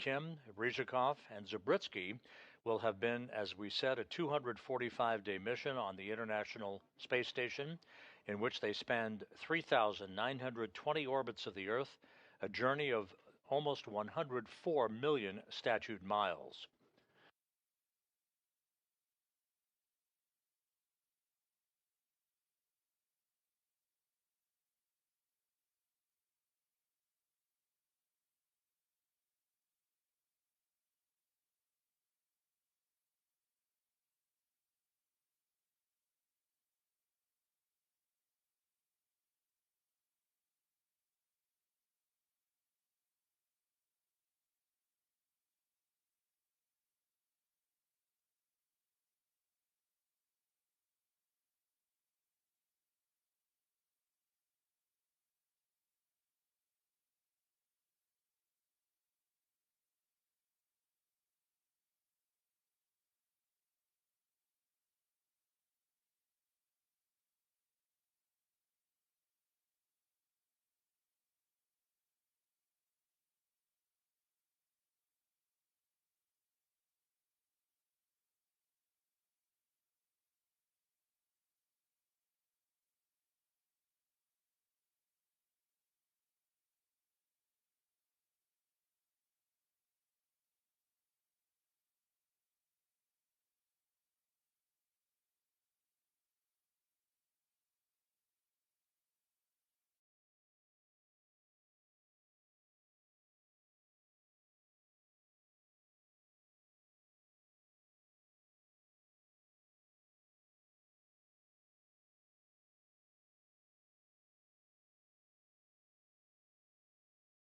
Kim, Ryzhikov, and Zubritsky will have been, as we said, a 245-day mission on the International Space Station, in which they spanned 3,920 orbits of the Earth, a journey of almost 104 million statute miles.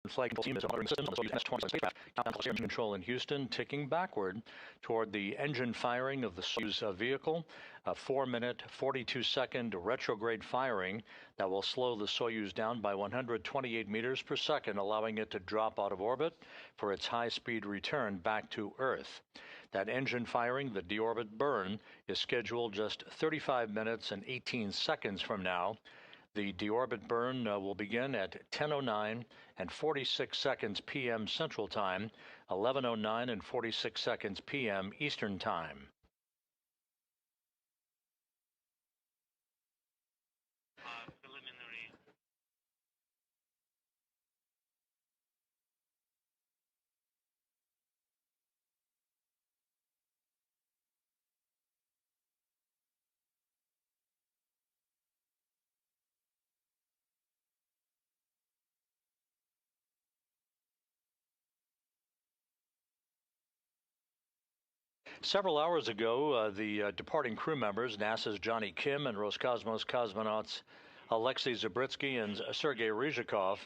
The flight control team is monitoring systems on the Soyuz MS-27 spacecraft. Countdown to engine control in Houston, ticking backward toward the engine firing of the Soyuz vehicle. A 4-minute, 42-second retrograde firing that will slow the Soyuz down by 128 meters per second, allowing it to drop out of orbit for its high-speed return back to Earth. That engine firing, the deorbit burn, is scheduled just 35 minutes and 18 seconds from now. The deorbit burn will begin at 10:09 and 46 seconds p.m. Central Time, 11:09 and 46 seconds p.m. Eastern Time. Preliminary. Several hours ago, the departing crew members, NASA's Jonny Kim and Roscosmos cosmonauts Alexey Zubritsky and Sergey Ryzhikov,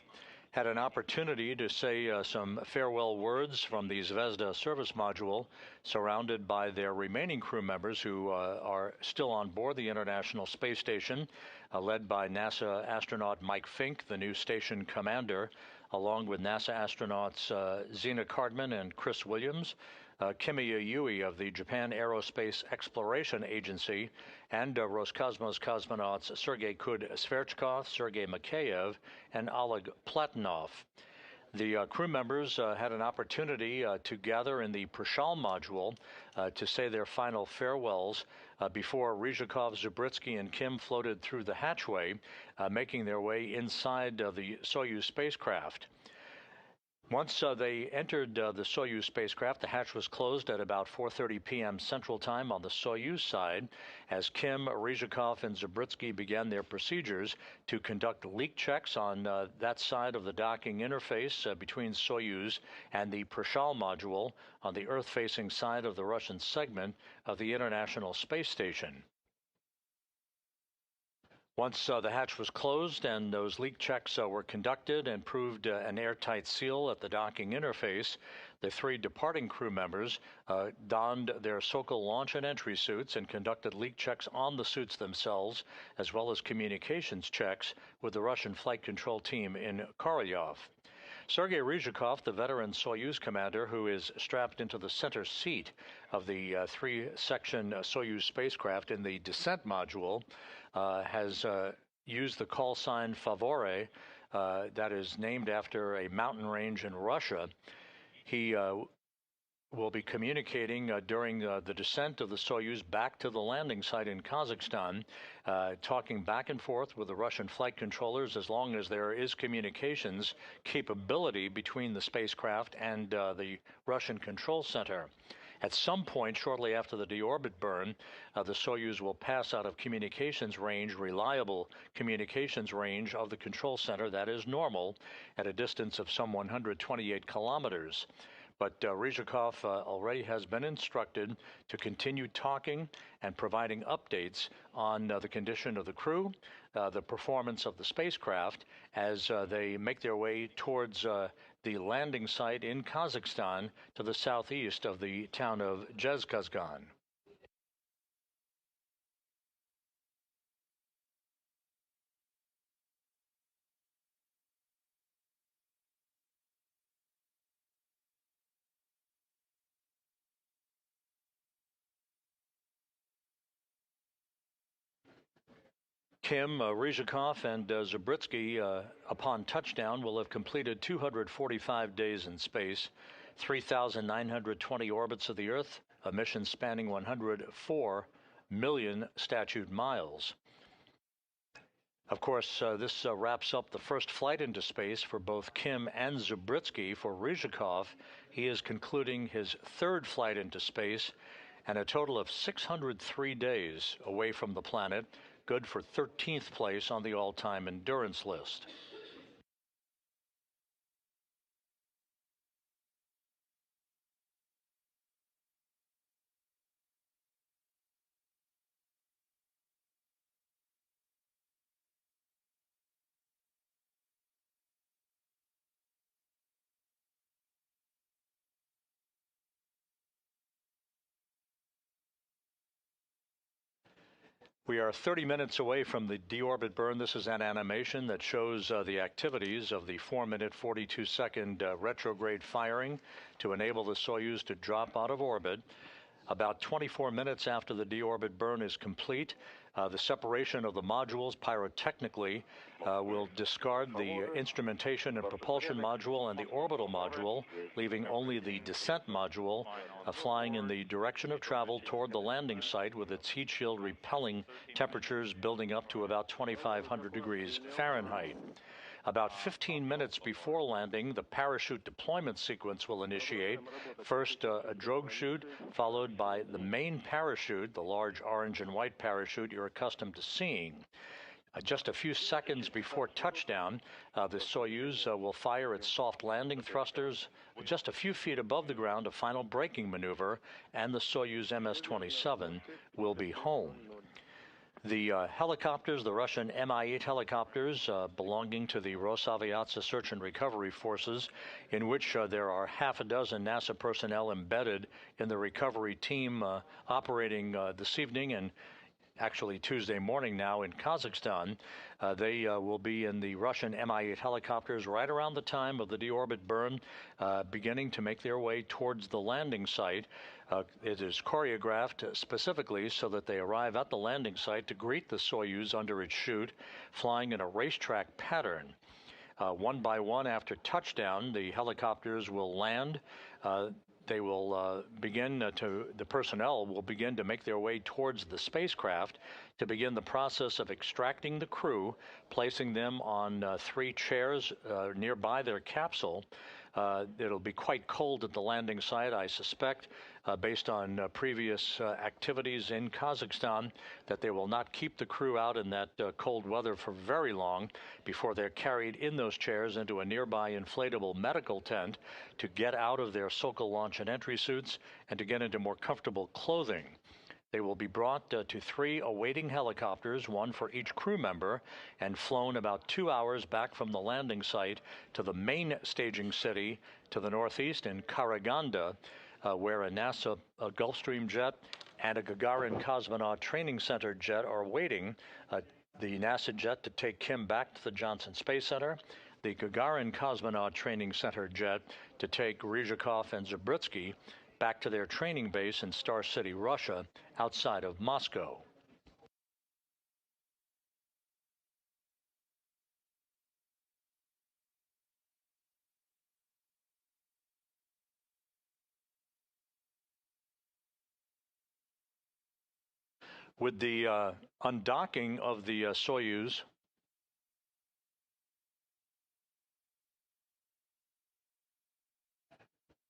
had an opportunity to say some farewell words from the Zvezda service module, surrounded by their remaining crew members who are still on board the International Space Station, led by NASA astronaut Mike Fink, the new station commander, along with NASA astronauts Zena Cardman and Chris Williams, Kimiya Yui of the Japan Aerospace Exploration Agency, and Roscosmos cosmonauts Sergey Kud-Sverchkov, Sergey Mikheyev, and Oleg Platonov. The crew members had an opportunity to gather in the Prashal module to say their final farewells before Ryzhikov, Zubritsky, and Kim floated through the hatchway, making their way inside the Soyuz spacecraft. Once they entered the Soyuz spacecraft, the hatch was closed at about 4:30 p.m. Central Time on the Soyuz side, as Kim, Ryzhikov, and Zubritsky began their procedures to conduct leak checks on that side of the docking interface between Soyuz and the Prashal module on the Earth-facing side of the Russian segment of the International Space Station. Once the hatch was closed and those leak checks were conducted and proved an airtight seal at the docking interface, the three departing crew members donned their Sokol launch and entry suits and conducted leak checks on the suits themselves, as well as communications checks with the Russian flight control team in Korolyov. Sergey Ryzhikov, the veteran Soyuz commander who is strapped into the center seat of the three-section Soyuz spacecraft in the descent module, has used the call sign Favore, that is named after a mountain range in Russia. He will be communicating during the descent of the Soyuz back to the landing site in Kazakhstan, talking back and forth with the Russian flight controllers as long as there is communications capability between the spacecraft and the Russian control center. At some point shortly after the deorbit burn, the Soyuz will pass out of communications range, reliable communications range of the control center, that is normal, at a distance of some 128 kilometers. But Ryzhikov already has been instructed to continue talking and providing updates on the condition of the crew, the performance of the spacecraft as they make their way towards the landing site in Kazakhstan to the southeast of the town of Zhezkazgan. Kim, Ryzhikov, and Zubritsky, upon touchdown, will have completed 245 days in space, 3,920 orbits of the Earth, a mission spanning 104 million statute miles. Of course, this wraps up the first flight into space for both Kim and Zubritsky. For Ryzhikov, he is concluding his third flight into space and a total of 603 days away from the planet, good for 13th place on the all-time endurance list. We are 30 minutes away from the deorbit burn. This is an animation that shows the activities of the 4-minute, 42-second retrograde firing to enable the Soyuz to drop out of orbit. About 24 minutes after the deorbit burn is complete, the separation of the modules pyrotechnically will discard the instrumentation and propulsion module and the orbital module, leaving only the descent module flying in the direction of travel toward the landing site with its heat shield repelling temperatures building up to about 2,500 degrees Fahrenheit. About 15 minutes before landing, the parachute deployment sequence will initiate. First, a drogue chute, followed by the main parachute, the large orange and white parachute you're accustomed to seeing. Just a few seconds before touchdown, the Soyuz will fire its soft landing thrusters just a few feet above the ground, a final braking maneuver, and the Soyuz MS-27 will be home. The helicopters, the Russian Mi-8 helicopters belonging to the Rosaviatsa Search and Recovery Forces, in which there are half a dozen NASA personnel embedded in the recovery team operating this evening and actually Tuesday morning now in Kazakhstan. They will be in the Russian Mi-8 helicopters right around the time of the deorbit burn, beginning to make their way towards the landing site. It is choreographed specifically so that they arrive at the landing site to greet the Soyuz under its chute, flying in a racetrack pattern. One by one after touchdown, the helicopters will land. They will the personnel will begin to make their way towards the spacecraft to begin the process of extracting the crew, placing them on 3 chairs nearby their capsule. It'll be quite cold at the landing site, I suspect, based on previous activities in Kazakhstan, that they will not keep the crew out in that cold weather for very long before they're carried in those chairs into a nearby inflatable medical tent to get out of their Sokol launch and entry suits and to get into more comfortable clothing. They will be brought to 3 awaiting helicopters, 1 for each crew member, and flown about 2 hours back from the landing site to the main staging city to the northeast in Karaganda, where a NASA Gulfstream jet and a Gagarin Cosmonaut Training Center jet are waiting. The NASA jet to take Kim back to the Johnson Space Center, the Gagarin Cosmonaut Training Center jet to take Ryzhikov and Zubritsky back to their training base in Star City, Russia, outside of Moscow. With the undocking of the Soyuz,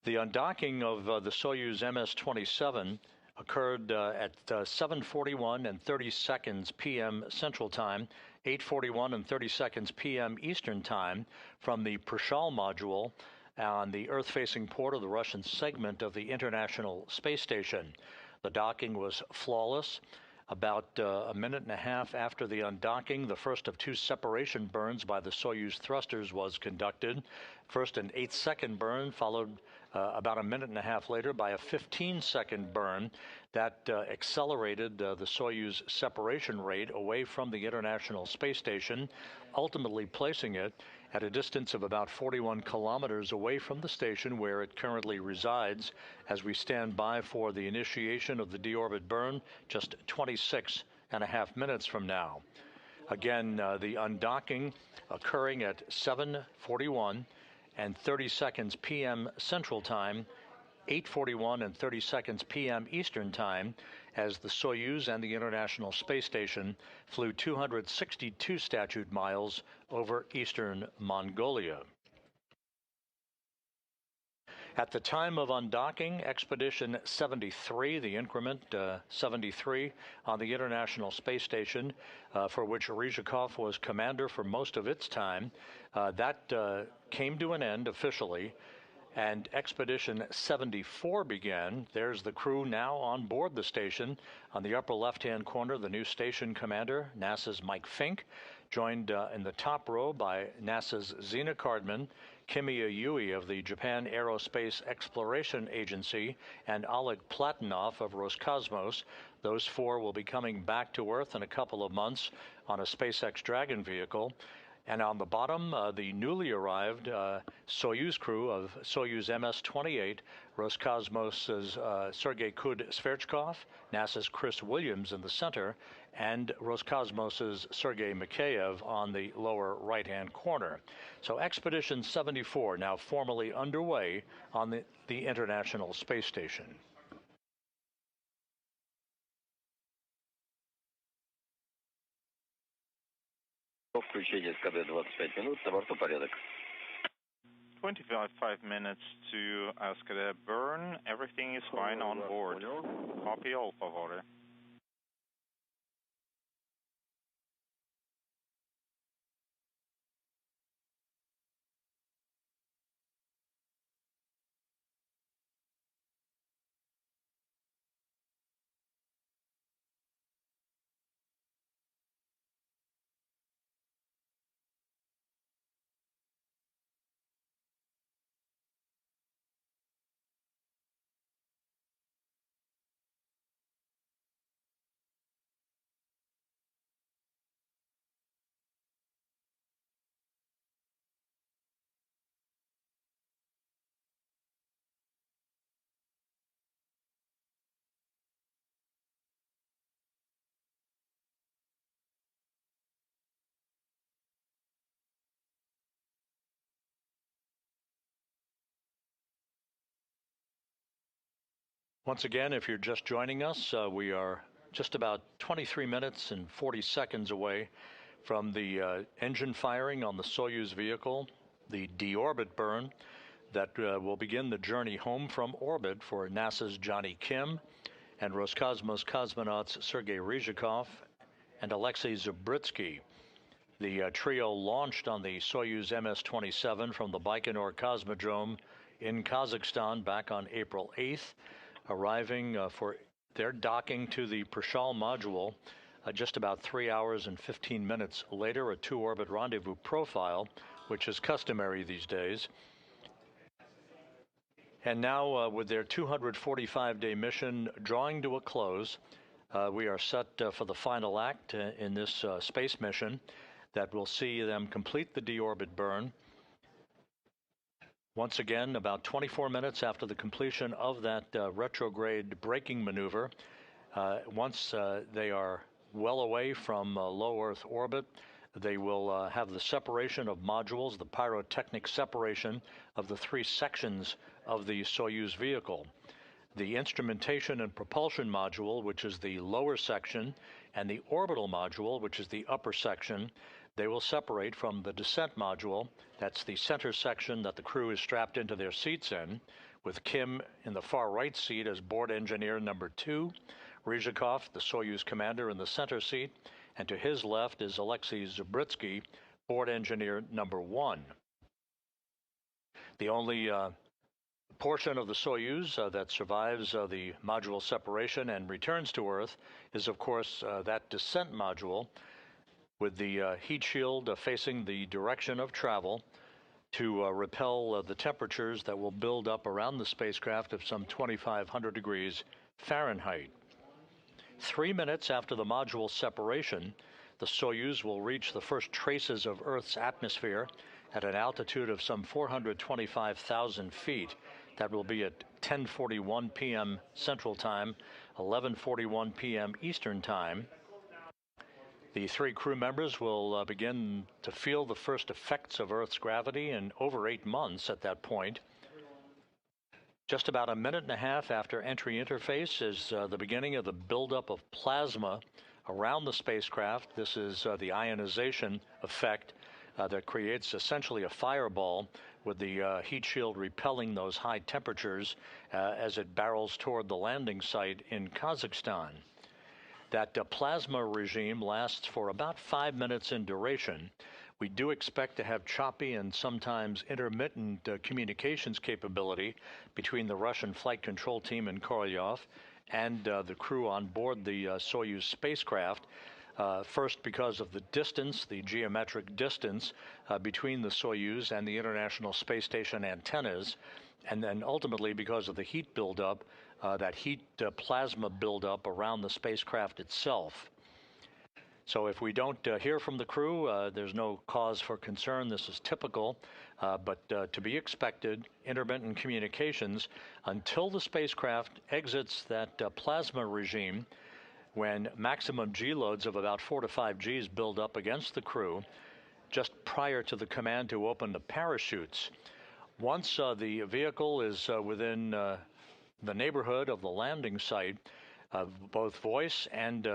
the undocking of the Soyuz MS-27 occurred at 7:41 and 30 seconds p.m. Central Time, 8:41 and 30 seconds p.m. Eastern Time from the Prishal module on the Earth-facing port of the Russian segment of the International Space Station. The docking was flawless. About a minute and a half after the undocking, the first of two separation burns by the Soyuz thrusters was conducted. First an 8-second burn, followed about a minute and a half later by a 15-second burn that accelerated the Soyuz separation rate away from the International Space Station, ultimately placing it at a distance of about 41 kilometers away from the station where it currently resides, as we stand by for the initiation of the deorbit burn just 26.5 minutes from now. Again, the undocking occurring at 7:41 and 30 seconds p.m. Central Time, 8:41 and 30 seconds p.m. Eastern Time, as the Soyuz and the International Space Station flew 262 statute miles over eastern Mongolia. At the time of undocking, Expedition 73, the increment 73 on the International Space Station, for which Ryzhikov was commander for most of its time, that came to an end officially, and Expedition 74 began. There's the crew now on board the station. On the upper left-hand corner, the new station commander, NASA's Mike Fink, joined in the top row by NASA's Zena Cardman, Kimiya Yui of the Japan Aerospace Exploration Agency, and Oleg Platonov of Roscosmos. Those four will be coming back to Earth in a couple of months on a SpaceX Dragon vehicle. And on the bottom, the newly arrived Soyuz crew of Soyuz MS-28, Roscosmos's Sergey Sverchkov, NASA's Chris Williams in the center, and Roscosmos's Sergey Mikheyev on the lower right-hand corner. So Expedition 74 now formally underway on the International Space Station. Включение СКД 25 минут, на борту порядок. 25 minutes to SKD burn. Everything is fine on board. Copy all, favore. Once again, if you're just joining us, we are just about 23 minutes and 40 seconds away from the engine firing on the Soyuz vehicle, the deorbit burn that will begin the journey home from orbit for NASA's Jonny Kim and Roscosmos cosmonauts Sergey Ryzhikov and Alexey Zubritsky. The trio launched on the Soyuz MS-27 from the Baikonur Cosmodrome in Kazakhstan back on April 8th, arriving for their docking to the Prishal module just about 3 hours and 15 minutes later, a two-orbit rendezvous profile, which is customary these days. And now, with their 245-day mission drawing to a close, we are set for the final act in this space mission that will see them complete the deorbit burn. Once again, about 24 minutes after the completion of that retrograde braking maneuver, once they are well away from low Earth orbit, they will have the separation of modules, the pyrotechnic separation of the three sections of the Soyuz vehicle. The instrumentation and propulsion module, which is the lower section, and the orbital module, which is the upper section, they will separate from the descent module. That's the center section that the crew is strapped into their seats in, with Kim in the far right seat as board engineer number 2, Ryzhikov, the Soyuz commander, in the center seat, and to his left is Alexey Zubritsky, board engineer number 1. The only portion of the Soyuz that survives the module separation and returns to Earth is, of course, that descent module with the heat shield facing the direction of travel to repel the temperatures that will build up around the spacecraft of some 2,500 degrees Fahrenheit. 3 minutes after the module separation, the Soyuz will reach the first traces of Earth's atmosphere at an altitude of some 425,000 feet. That will be at 10:41 p.m. Central Time, 11:41 p.m. Eastern Time. The 3 crew members will begin to feel the first effects of Earth's gravity in over 8 months at that point. Just about a minute and a half after entry interface is the beginning of the buildup of plasma around the spacecraft. This is the ionization effect that creates essentially a fireball, with the heat shield repelling those high temperatures as it barrels toward the landing site in Kazakhstan. That plasma regime lasts for about 5 minutes in duration. We do expect to have choppy and sometimes intermittent communications capability between the Russian flight control team in Korolyov and the crew on board the Soyuz spacecraft. First, because of the distance, the geometric distance between the Soyuz and the International Space Station antennas, and then ultimately because of the heat buildup, that heat plasma buildup around the spacecraft itself. So if we don't hear from the crew, there's no cause for concern. This is typical, but to be expected, intermittent communications until the spacecraft exits that plasma regime, when maximum G loads of about 4 to 5 Gs build up against the crew just prior to the command to open the parachutes. Once the vehicle is within the neighborhood of the landing site, both voice and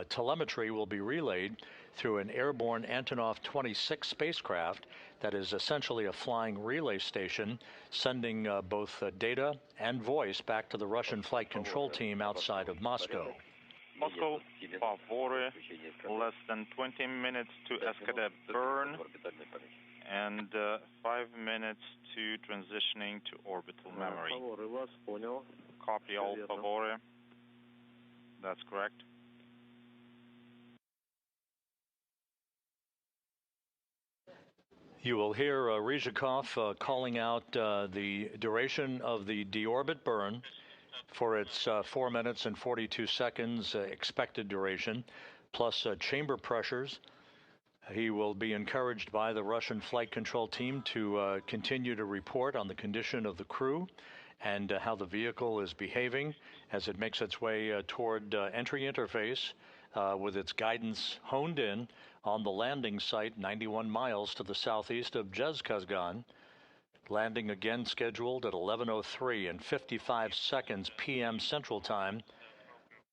telemetry will be relayed through an airborne Antonov 26 spacecraft that is essentially a flying relay station, sending both data and voice back to the Russian flight control team outside of Moscow. Moscow, favore, less than 20 minutes to escadere burn and 5 minutes to transitioning to orbital memory. Copy all, favore. That's correct. You will hear Ryzhikov calling out the duration of the deorbit burn for its 4 minutes and 42 seconds expected duration, plus chamber pressures. He will be encouraged by the Russian flight control team to continue to report on the condition of the crew and how the vehicle is behaving as it makes its way toward entry interface with its guidance honed in on the landing site 91 miles to the southeast of Zhezkazgan. Landing again scheduled at 11:03 and 55 seconds p.m. Central Time,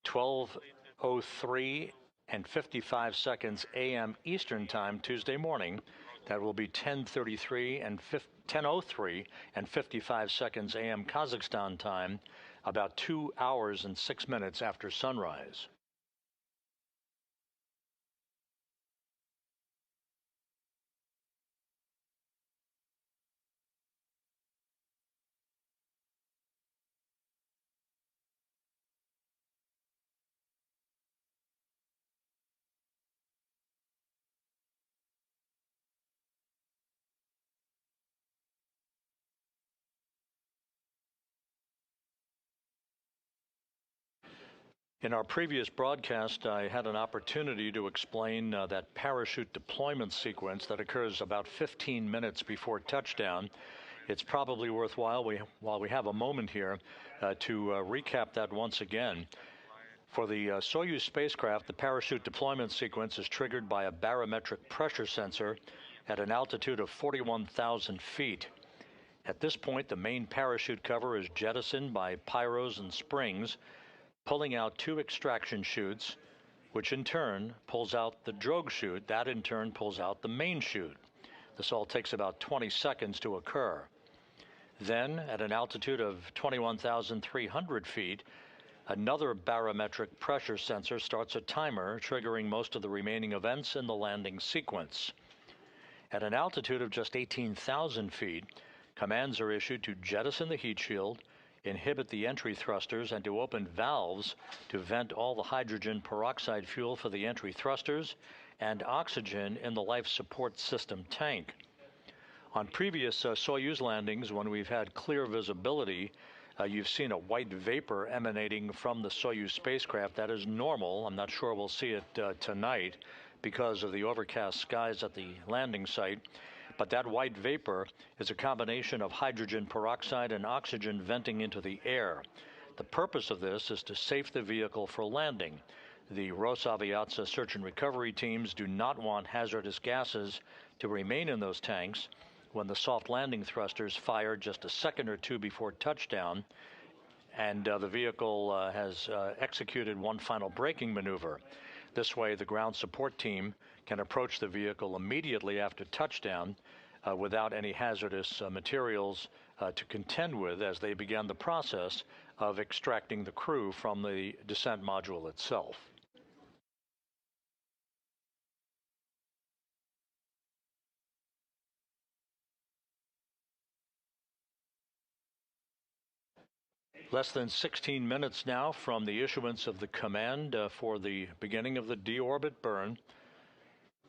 12:03 and 55 seconds a.m. Eastern Time Tuesday morning. That will be 10:33 and 10:03 and 55 seconds a.m. Kazakhstan time, about 2 hours and 6 minutes after sunrise. In our previous broadcast, I had an opportunity to explain that parachute deployment sequence that occurs about 15 minutes before touchdown. It's probably worthwhile, while we have a moment here, to recap that once again. For the Soyuz spacecraft, the parachute deployment sequence is triggered by a barometric pressure sensor at an altitude of 41,000 feet. At this point, the main parachute cover is jettisoned by pyros and springs, pulling out 2 extraction chutes, which in turn pulls out the drogue chute. That in turn pulls out the main chute. This all takes about 20 seconds to occur. Then, at an altitude of 21,300 feet, another barometric pressure sensor starts a timer, triggering most of the remaining events in the landing sequence. At an altitude of just 18,000 feet, commands are issued to jettison the heat shield, inhibit the entry thrusters, and to open valves to vent all the hydrogen peroxide fuel for the entry thrusters and oxygen in the life support system tank. On previous Soyuz landings, when we've had clear visibility, you've seen a white vapor emanating from the Soyuz spacecraft. That is normal. I'm not sure we'll see it tonight because of the overcast skies at the landing site. But that white vapor is a combination of hydrogen peroxide and oxygen venting into the air. The purpose of this is to safe the vehicle for landing. The Rosaviatsa search and recovery teams do not want hazardous gases to remain in those tanks when the soft landing thrusters fire just a second or two before touchdown, and the vehicle has executed one final braking maneuver. This way, the ground support team can approach the vehicle immediately after touchdown without any hazardous materials to contend with as they begin the process of extracting the crew from the descent module itself. Less than 16 minutes now from the issuance of the command for the beginning of the deorbit burn,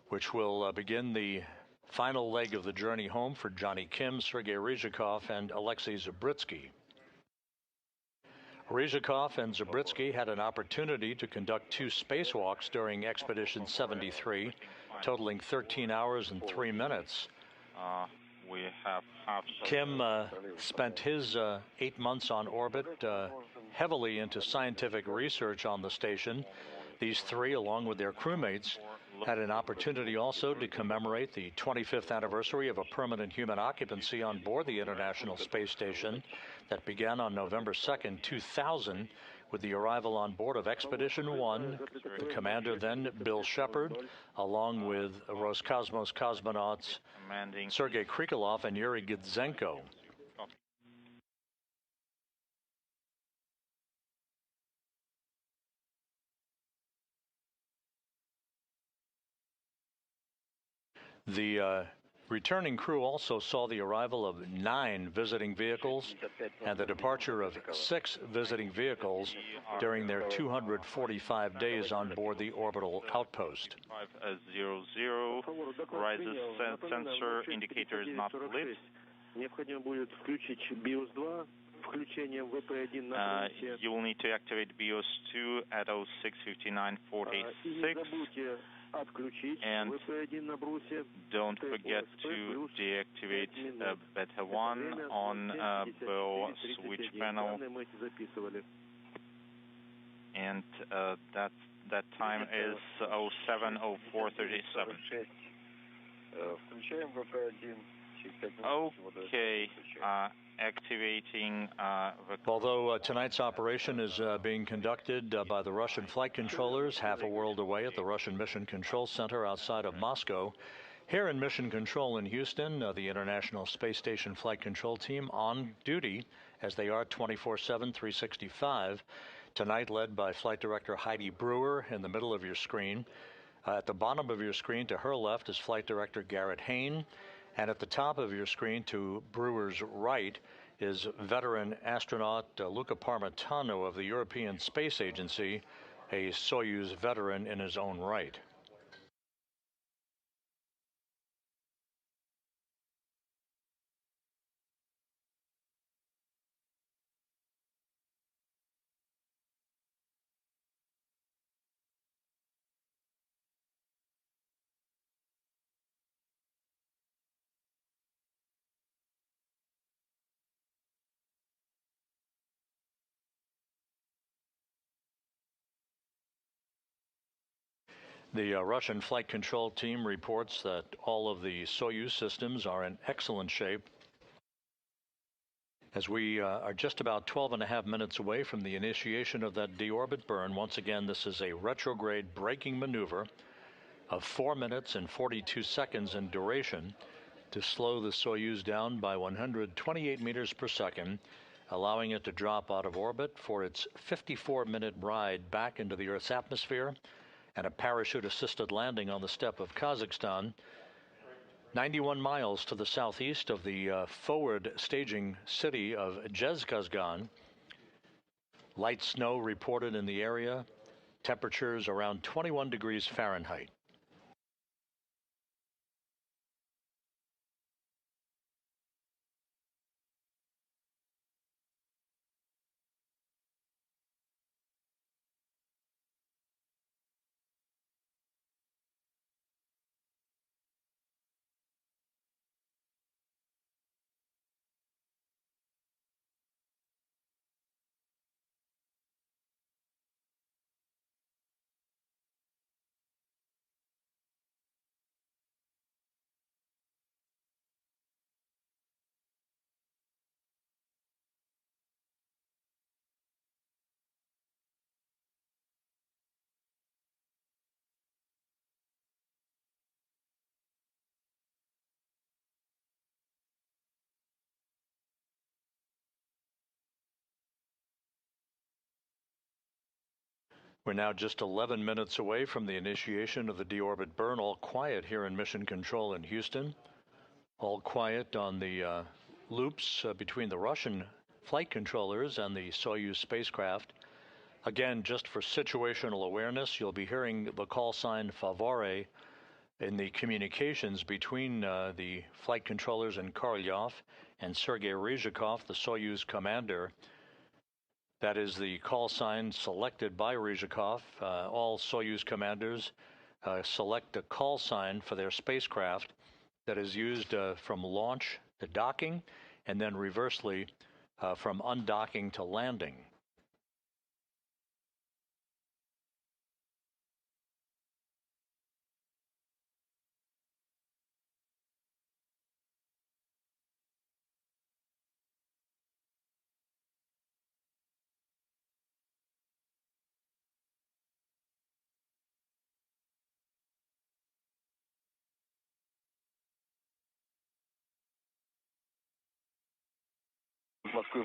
which will begin the final leg of the journey home for Jonny Kim, Sergey Ryzhikov, and Alexey Zubritsky. Ryzhikov and Zubritsky had an opportunity to conduct 2 spacewalks during Expedition 73, totaling 13 hours and 3 minutes. We have Kim spent his 8 months on orbit heavily into scientific research on the station. These 3, along with their crewmates, had an opportunity also to commemorate the 25th anniversary of a permanent human occupancy on board the International Space Station that began on November 2nd, 2000, with the arrival on board of Expedition 1, the commander then, Bill Shepard, along with Roscosmos cosmonauts Sergey Krikalev and Yuri Gidzenko. The returning crew also saw the arrival of 9 visiting vehicles and the departure of 6 visiting vehicles during their 245 days on board the orbital outpost. 500, rises sensor indicator is not lit. You will need to activate BIOS 2 at 06:59:46. And don't forget to deactivate Beta 1 on bow switch panel. And that time is 07:04:37. Okay, activating Although tonight's operation is being conducted by the Russian flight controllers half a world away at the Russian Mission Control Center outside of Moscow, here in Mission Control in Houston, the International Space Station Flight Control Team on duty, as they are 24/7, 365, tonight led by Flight Director Heidi Brewer in the middle of your screen. At the bottom of your screen to her left is Flight Director Garrett Hain. And at the top of your screen to Brewer's right is veteran astronaut Luca Parmitano of the European Space Agency, a Soyuz veteran in his own right. The Russian flight control team reports that all of the Soyuz systems are in excellent shape. As we are just about 12.5 minutes away from the initiation of that deorbit burn. Once again, this is a retrograde braking maneuver of 4 minutes and 42 seconds in duration to slow the Soyuz down by 128 meters per second, allowing it to drop out of orbit for its 54-minute ride back into the Earth's atmosphere and a parachute-assisted landing on the steppe of Kazakhstan, 91 miles to the southeast of the forward staging city of Zhezkazgan. Light snow reported in the area, temperatures around 21 degrees Fahrenheit. We're now just 11 minutes away from the initiation of the deorbit burn. All quiet here in Mission Control in Houston. All quiet on the loops between the Russian flight controllers and the Soyuz spacecraft. Again, just for situational awareness, you'll be hearing the call sign Favore in the communications between the flight controllers in Korolyov and Sergey Ryzhikov, the Soyuz commander. That is the call sign selected by Ryzhikov. All Soyuz commanders select a call sign for their spacecraft that is used from launch to docking, and then reversely from undocking to landing. Moscow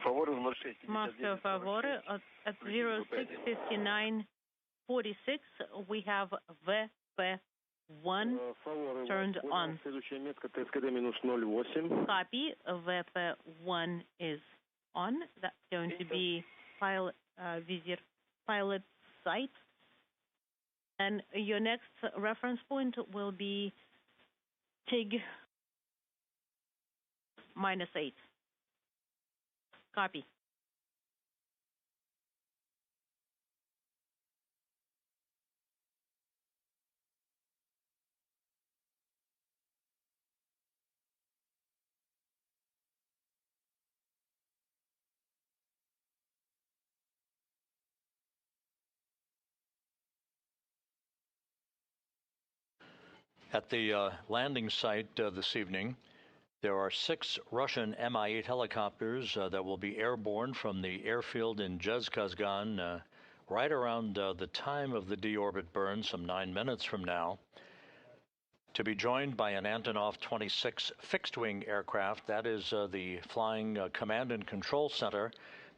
Favore at 06:59:46. We have VP1 turned on. Copy. VP1 is on. That's going to be pilot site. And your next reference point will be TIG -8. Copy. At the landing site this evening, there are 6 Russian Mi-8 helicopters that will be airborne from the airfield in Zhezkazgan right around the time of the deorbit burn, some 9 minutes from now, to be joined by an Antonov 26 fixed-wing aircraft. That is the flying command and control center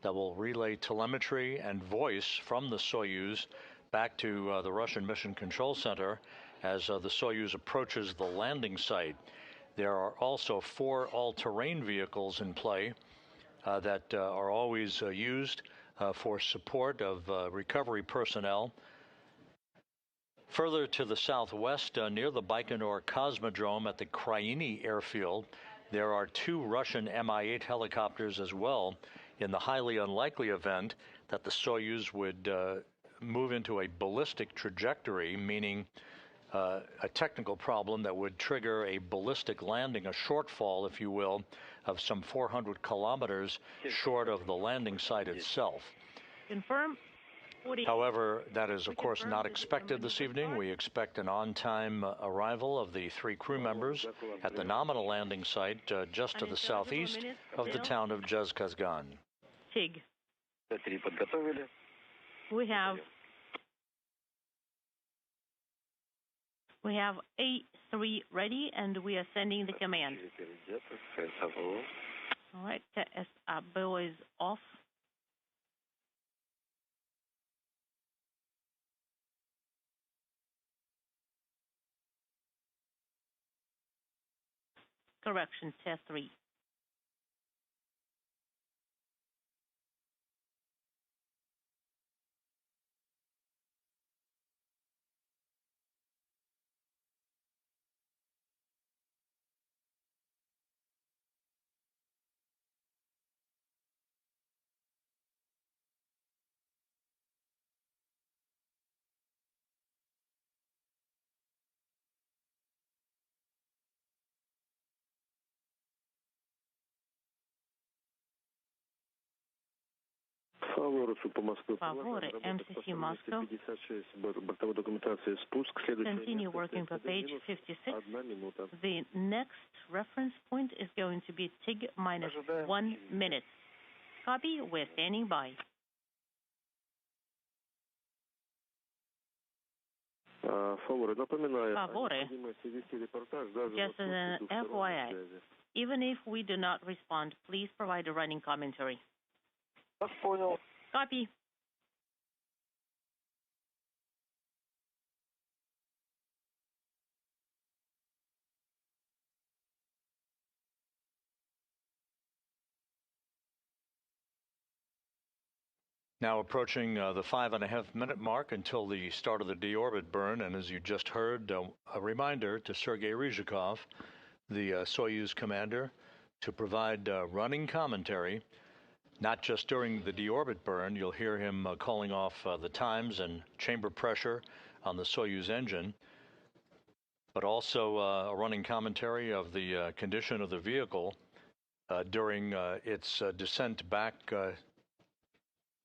that will relay telemetry and voice from the Soyuz back to the Russian Mission Control Center as the Soyuz approaches the landing site. There are also 4 all-terrain vehicles in play that are always used for support of recovery personnel. Further to the southwest, near the Baikonur Cosmodrome at the Kryiny airfield, there are 2 Russian Mi-8 helicopters as well, in the highly unlikely event that the Soyuz would move into a ballistic trajectory, meaning a technical problem that would trigger a ballistic landing, a shortfall, if you will, of some 400 kilometers short of the landing site itself. Confirm. However, that is, of course, not expected this evening. We expect an on-time arrival of the 3 crew members at the nominal landing site just to the southeast of the town of Roscosmos. TIG. We have A3 ready, and we are sending the command. All right, TSABO is off. Correction, test 3. Favore, MCC Moscow. Continue working for page 56. The next reference point is going to be TIG minus 1 minute. Copy, we're standing by. Favore, just as an FYI, even if we do not respond, please provide a running commentary. Copy. Now approaching the 5.5-minute mark until the start of the deorbit burn, and as you just heard, a reminder to Sergey Ryzhikov, the Soyuz commander, to provide running commentary, not just during the deorbit burn. You'll hear him calling off the times and chamber pressure on the Soyuz engine, but also a running commentary of the condition of the vehicle during its descent back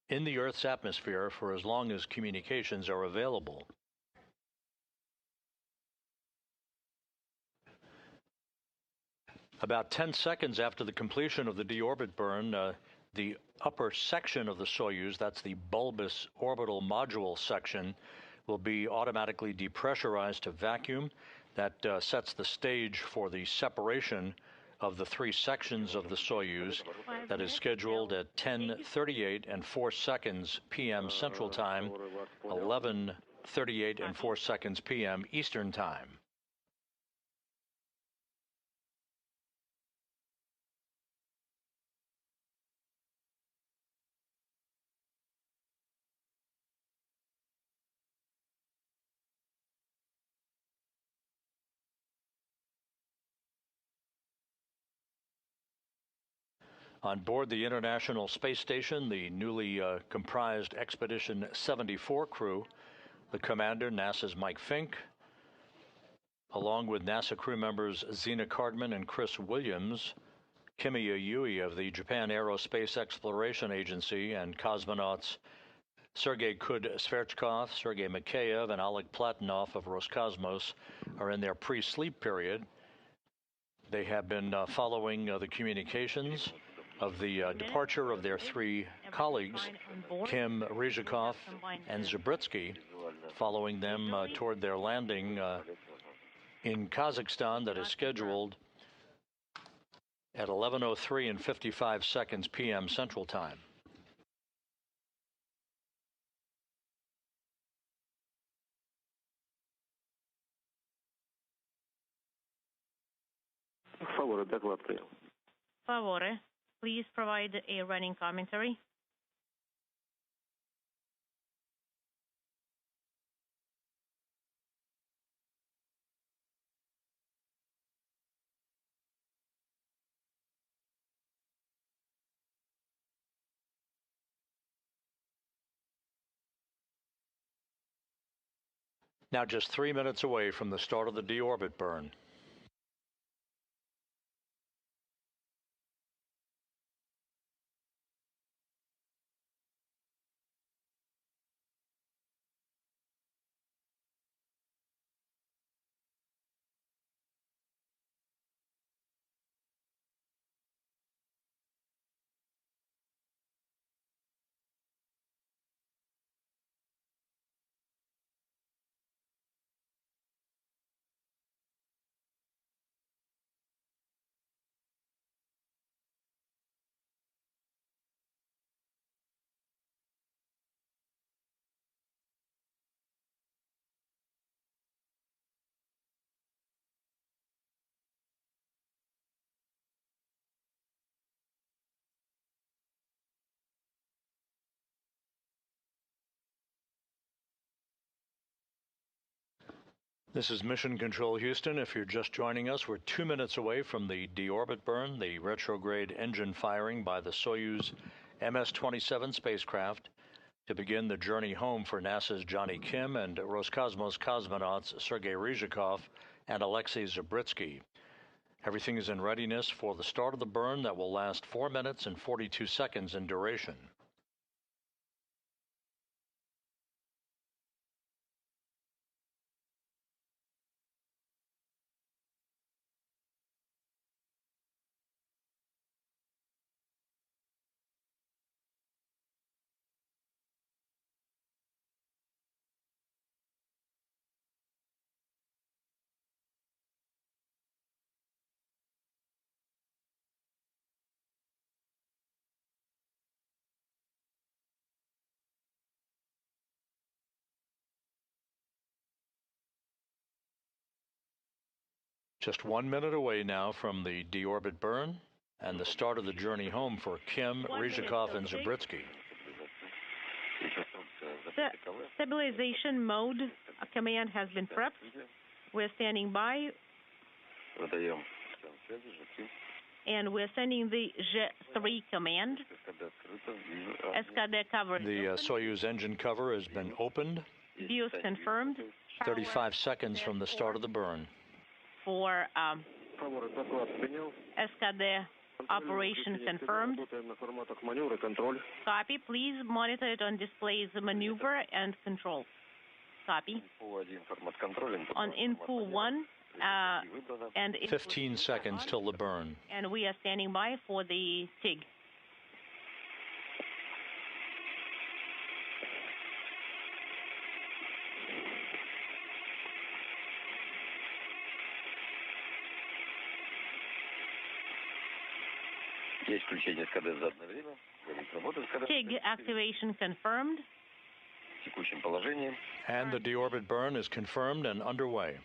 in the Earth's atmosphere for as long as communications are available. About 10 seconds after the completion of the deorbit burn, the upper section of the Soyuz, that's the bulbous orbital module section, will be automatically depressurized to vacuum. That sets the stage for the separation of the 3 sections of the Soyuz that is scheduled at 10:38 and 4 seconds p.m. Central Time, 11:38 and 4 seconds p.m. Eastern Time. On board the International Space Station, the newly comprised Expedition 74 crew, the commander, NASA's Mike Fink, along with NASA crew members Zena Cardman and Chris Williams, Kimiya Yui of the Japan Aerospace Exploration Agency, and cosmonauts Sergey Kud-Sverchkov, Sergey Mikheyev, and Oleg Platonov of Roscosmos are in their pre-sleep period. They have been following the communications of the departure of their 3 colleagues, Kim, Ryzhikov, and Zubritsky, following them toward their landing in Kazakhstan that is scheduled at 11:03 and 55 seconds p.m. Central Time. Favore, please provide a running commentary. Now just 3 minutes away from the start of the deorbit burn. This is Mission Control Houston. If you're just joining us, we're 2 minutes away from the deorbit burn, the retrograde engine firing by the Soyuz MS-27 spacecraft to begin the journey home for NASA's Jonny Kim and Roscosmos cosmonauts Sergey Ryzhikov and Alexey Zubritsky. Everything is in readiness for the start of the burn that will last 4 minutes and 42 seconds in duration. Just 1 minute away now from the deorbit burn and the start of the journey home for Kim, Ryzhikov, and Zubritsky. The stabilization mode command has been prepped. We're standing by. And we're sending the J3 command. SKD cover. The Soyuz engine cover has been opened. BIOS confirmed. 35 seconds from the start of the burn. For SKD operation confirmed. Copy. Please monitor it on displays maneuver and control. Copy. On Info 1 and 15 seconds till the burn. And we are standing by for the TIG. TIG activation confirmed. And the deorbit burn is confirmed and underway.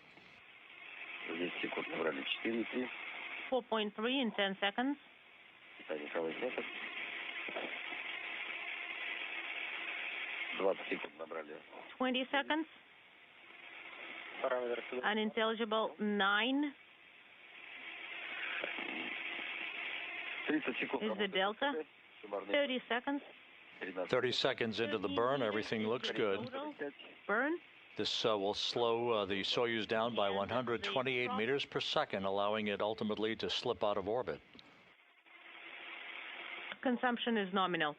4.3 in 10 seconds. 20 seconds. Unintelligible 9. Is the delta? 30 seconds. 30 seconds into the burn, everything looks good. Burn. This will slow the Soyuz down by 128 meters per second, allowing it ultimately to slip out of orbit. Consumption is nominal.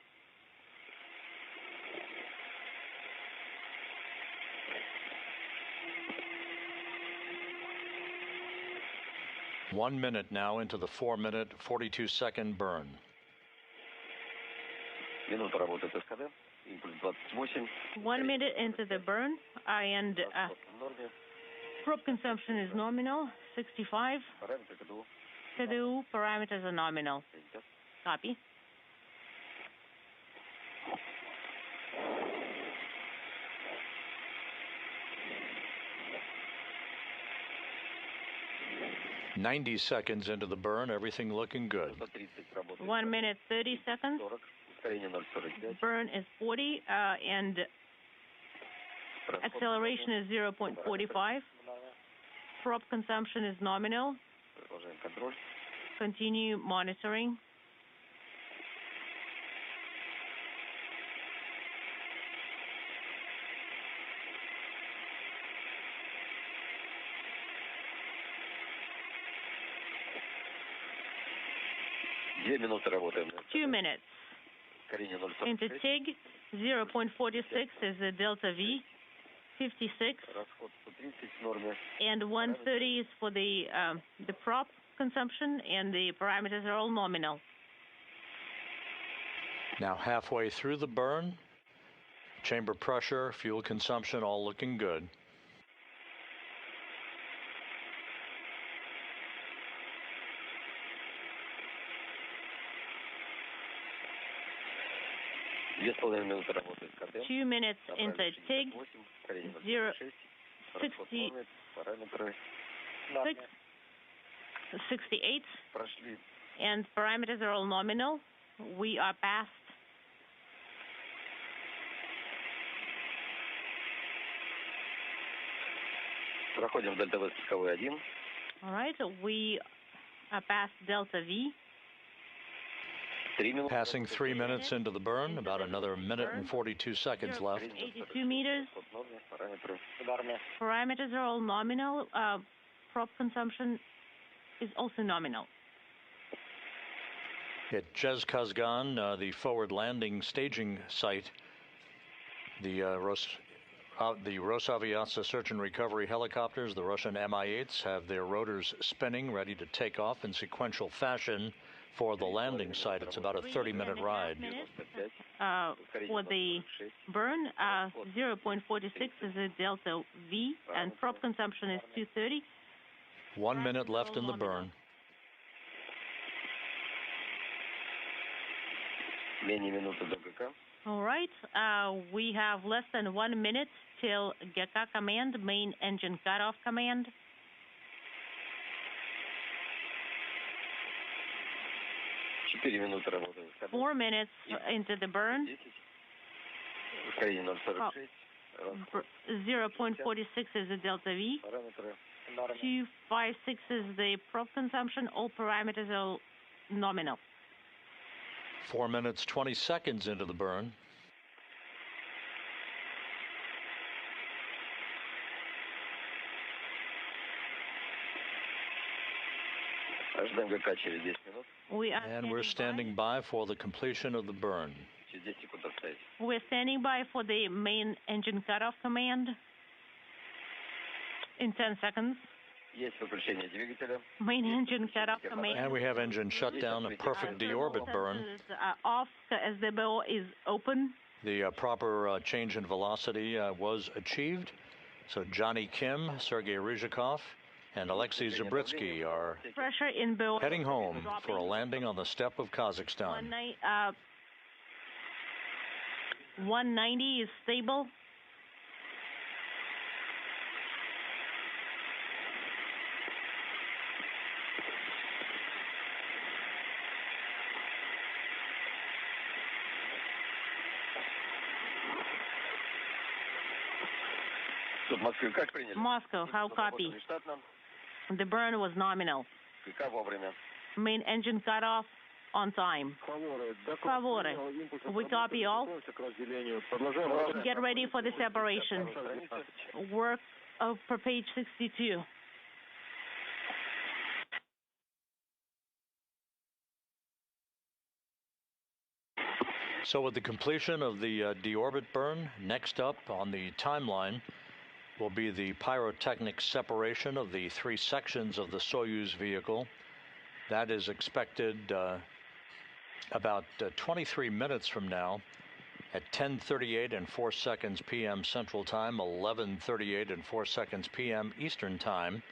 One minute now into the 4 minute, 42 second burn. 1 minute into the burn, and probe consumption is nominal, 65. KDU parameters are nominal. Copy. "90 seconds into the burn, everything looking good. 1 minute, 30 seconds. Burn is 40, and acceleration is 0.45. Probe consumption is nominal. Continue monitoring. Two minutes. Into TIG, 0.46 is the delta V, 56, and 130 is for the prop consumption, and the parameters are all nominal. Now halfway through the burn, chamber pressure, fuel consumption, all looking good. Two minutes into TIG, 68, and parameters are all nominal. We are past. All right, we are past Delta V. Passing 3 minutes into the burn, about another minute and 42 seconds left. 82 meters. Parameters are all nominal. Prop consumption is also nominal. At Kazakhstan, the forward landing staging site, the Rosaviatsa search and recovery helicopters, the Russian Mi-8s, have their rotors spinning, ready to take off in sequential fashion for the landing site. It's about a 30-minute ride. For the burn, 0.46 is a Delta V, and prop consumption is 230. 1 minute left in the burn. All right, we have less than 1 minute till GECA command, main engine cutoff command. – 4 minutes into the burn. 0.46 is the Delta V. 256 is the prop consumption. All parameters are nominal. 4 minutes, 20 seconds into the burn. And we're standing by for the completion of the burn. We're standing by for the main engine cutoff command in 10 seconds. Main engine cutoff command. And we have engine shutdown, a perfect deorbit burn. Off, SDBO is open. The proper change in velocity was achieved. So Jonny Kim, Sergey Ryzhikov, and Alexey Zubritsky are heading home for a landing on the steppe of Kazakhstan. 190 is stable. Moscow, how copy? The burn was nominal. Main engine cut off on time. Favore, we copy all. Get ready for the separation. Work per page 62. So with the completion of the deorbit burn, next up on the timeline will be the pyrotechnic separation of the 3 sections of the Soyuz vehicle. That is expected about 23 minutes from now at 10:38 and 4 seconds p.m. Central Time, 11:38 and 4 seconds p.m. Eastern Time.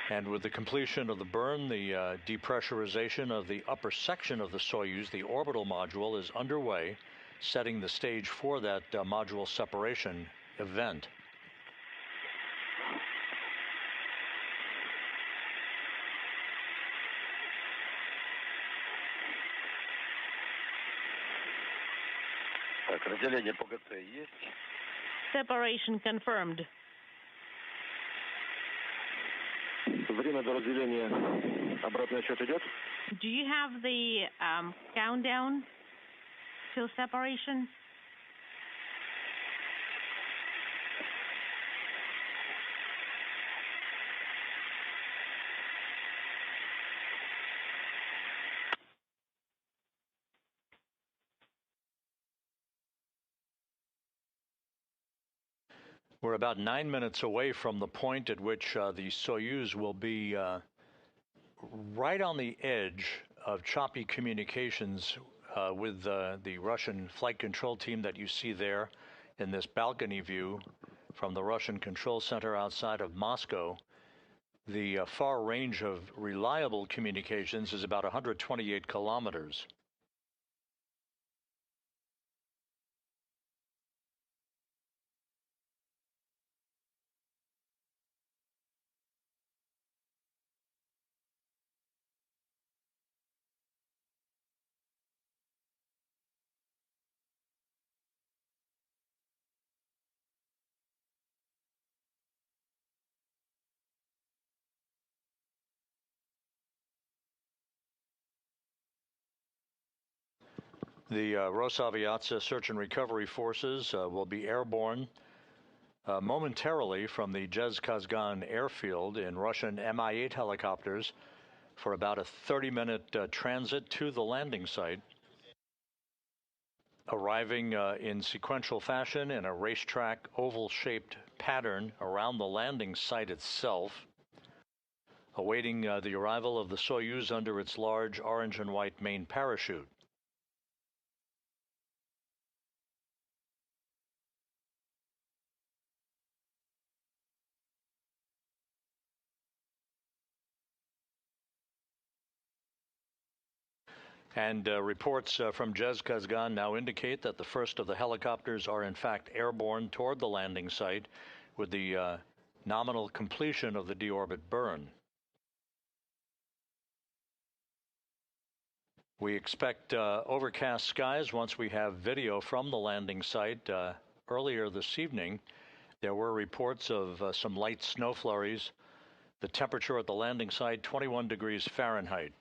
And with the completion of the burn, the depressurization of the upper section of the Soyuz, the orbital module, is underway, setting the stage for that module separation event. Separation confirmed. Do you have the countdown till separation? We're about 9 minutes away from the point at which the Soyuz will be right on the edge of choppy communications with the Russian flight control team that you see there in this balcony view from the Russian control center outside of Moscow. The far range of reliable communications is about 128 kilometers. The Rosaviatsa search and recovery forces will be airborne momentarily from the Zhezkazgan airfield in Russian Mi-8 helicopters for about a 30-minute transit to the landing site, arriving in sequential fashion in a racetrack oval-shaped pattern around the landing site itself, awaiting the arrival of the Soyuz under its large orange and white main parachute. And reports from Zhezkazgan now indicate that the first of the helicopters are in fact airborne toward the landing site with the nominal completion of the deorbit burn. We expect overcast skies once we have video from the landing site. Earlier this evening, there were reports of some light snow flurries. The temperature at the landing site, 21 degrees Fahrenheit.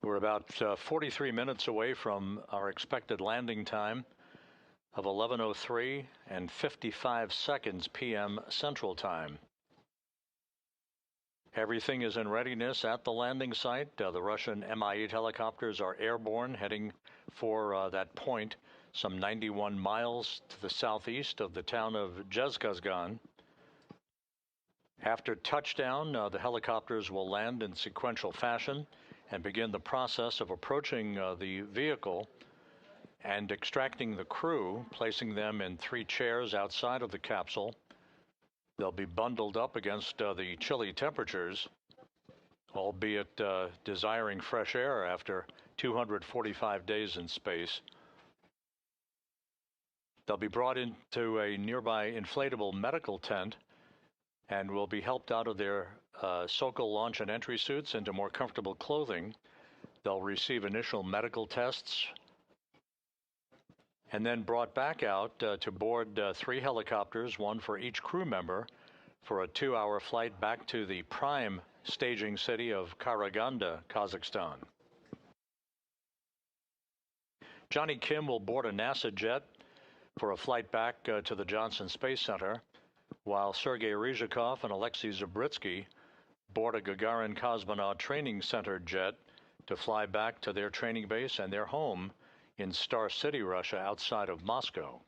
We're about 43 minutes away from our expected landing time of 11:03 and 55 seconds p.m. Central Time. Everything is in readiness at the landing site. The Russian Mi-8 helicopters are airborne, heading for that point, some 91 miles to the southeast of the town of Zhezkazgan. After touchdown, the helicopters will land in sequential fashion and begin the process of approaching the vehicle and extracting the crew, placing them in 3 chairs outside of the capsule. They'll be bundled up against the chilly temperatures, albeit desiring fresh air after 245 days in space. They'll be brought into a nearby inflatable medical tent and will be helped out of their Sokol launch and entry suits into more comfortable clothing. They'll receive initial medical tests and then brought back out to board 3 helicopters, 1 for each crew member, for a 2-hour flight back to the prime staging city of Karaganda, Kazakhstan. Jonny Kim will board a NASA jet for a flight back to the Johnson Space Center, while Sergey Ryzhikov and Alexey Zubritsky board a Gagarin Cosmonaut Training Center jet to fly back to their training base and their home in Star City, Russia, outside of Moscow.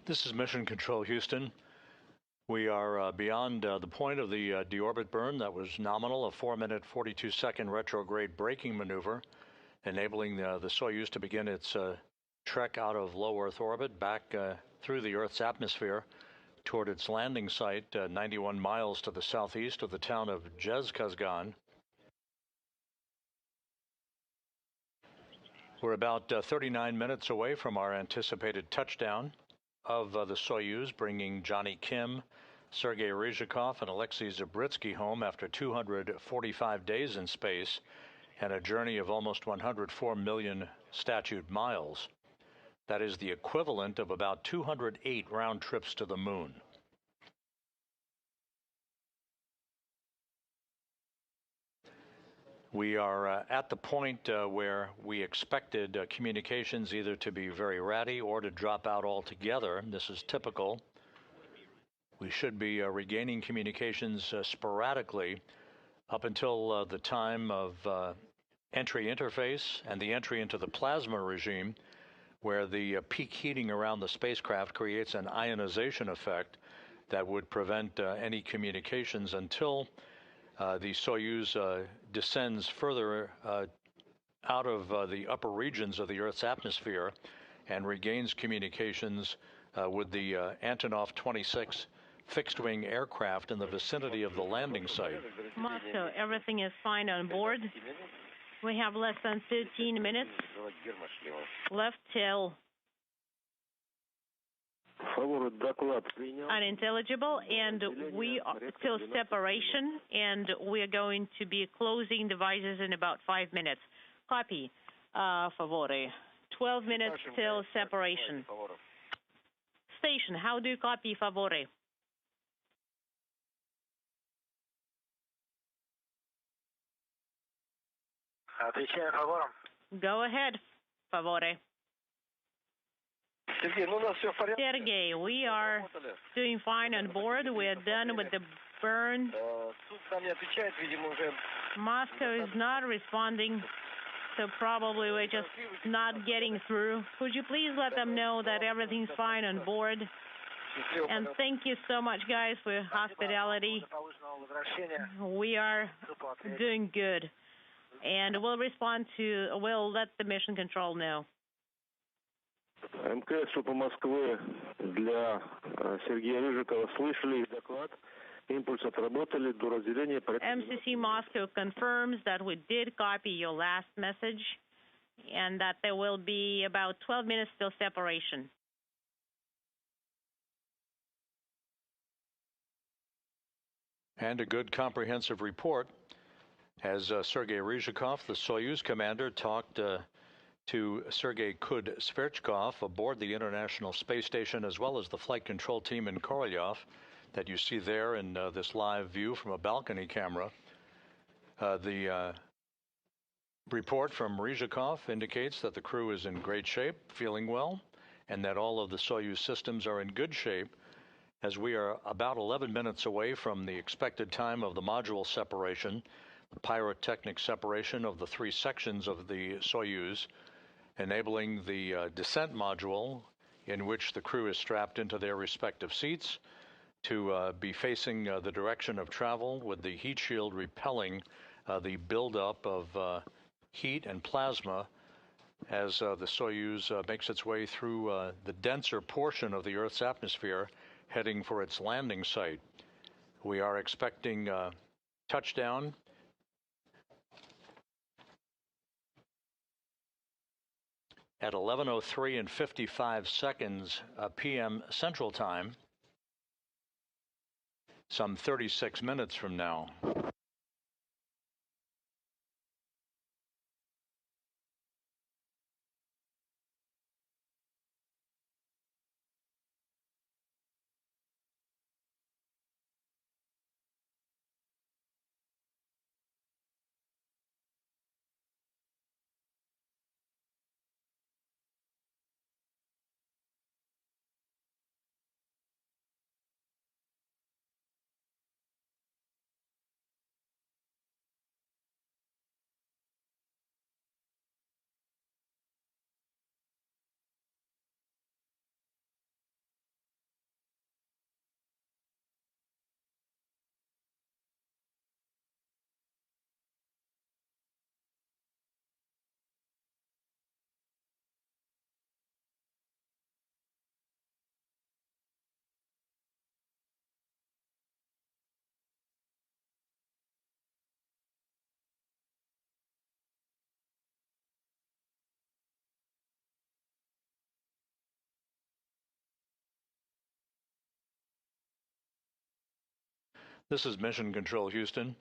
This is Mission Control, Houston. We are beyond the point of the deorbit burn that was nominal, a 4-minute, 42-second retrograde braking maneuver, enabling the Soyuz to begin its trek out of low Earth orbit back through the Earth's atmosphere toward its landing site 91 miles to the southeast of the town of Zhezkazgan. We're about 39 minutes away from our anticipated touchdown of the Soyuz, bringing Jonny Kim, Sergey Ryzhikov, and Alexey Zubritsky home after 245 days in space and a journey of almost 104 million statute miles. That is the equivalent of about 208 round trips to the moon. We are at the point where we expected communications either to be very ratty or to drop out altogether. This is typical. We should be regaining communications sporadically up until the time of entry interface and the entry into the plasma regime, where the peak heating around the spacecraft creates an ionization effect that would prevent any communications until the Soyuz descends further out of the upper regions of the Earth's atmosphere and regains communications with the Antonov 26 fixed-wing aircraft in the vicinity of the landing site. Moscow, everything is fine on board. We have less than 13 minutes left till unintelligible, and we are till separation, and we are going to be closing devices in about 5 minutes. Copy, favore. 12 minutes till separation. Station, how do you copy, favore? Go ahead, favore. Sergey, we are doing fine on board. We are done with the burn. Moscow is not responding, so probably we're just not getting through. Could you please let them know that everything's fine on board? And thank you so much, guys, for your hospitality. We are doing good. And we'll let the mission control know. МКС УП Москвы для Сергея Рыжикова слышали их доклад. Импульсы отработали до разделения. MCC Moscow confirms that we did copy your last message and that there will be about 12 minutes till separation. And a good comprehensive report as Sergey Ryzhikov, the Soyuz commander, talked to Sergey Sverchkov aboard the International Space Station, as well as the flight control team in Korolyov that you see there in this live view from a balcony camera. The report from Ryzhikov indicates that the crew is in great shape, feeling well, and that all of the Soyuz systems are in good shape, as we are about 11 minutes away from the expected time of the module separation, the pyrotechnic separation of the 3 sections of the Soyuz, enabling the descent module, in which the crew is strapped into their respective seats, to be facing the direction of travel, with the heat shield repelling the buildup of heat and plasma as the Soyuz makes its way through the denser portion of the Earth's atmosphere, heading for its landing site. We are expecting touchdown at 11:03 and 55 seconds p.m. Central Time, some 36 minutes from now. This is Mission Control Houston.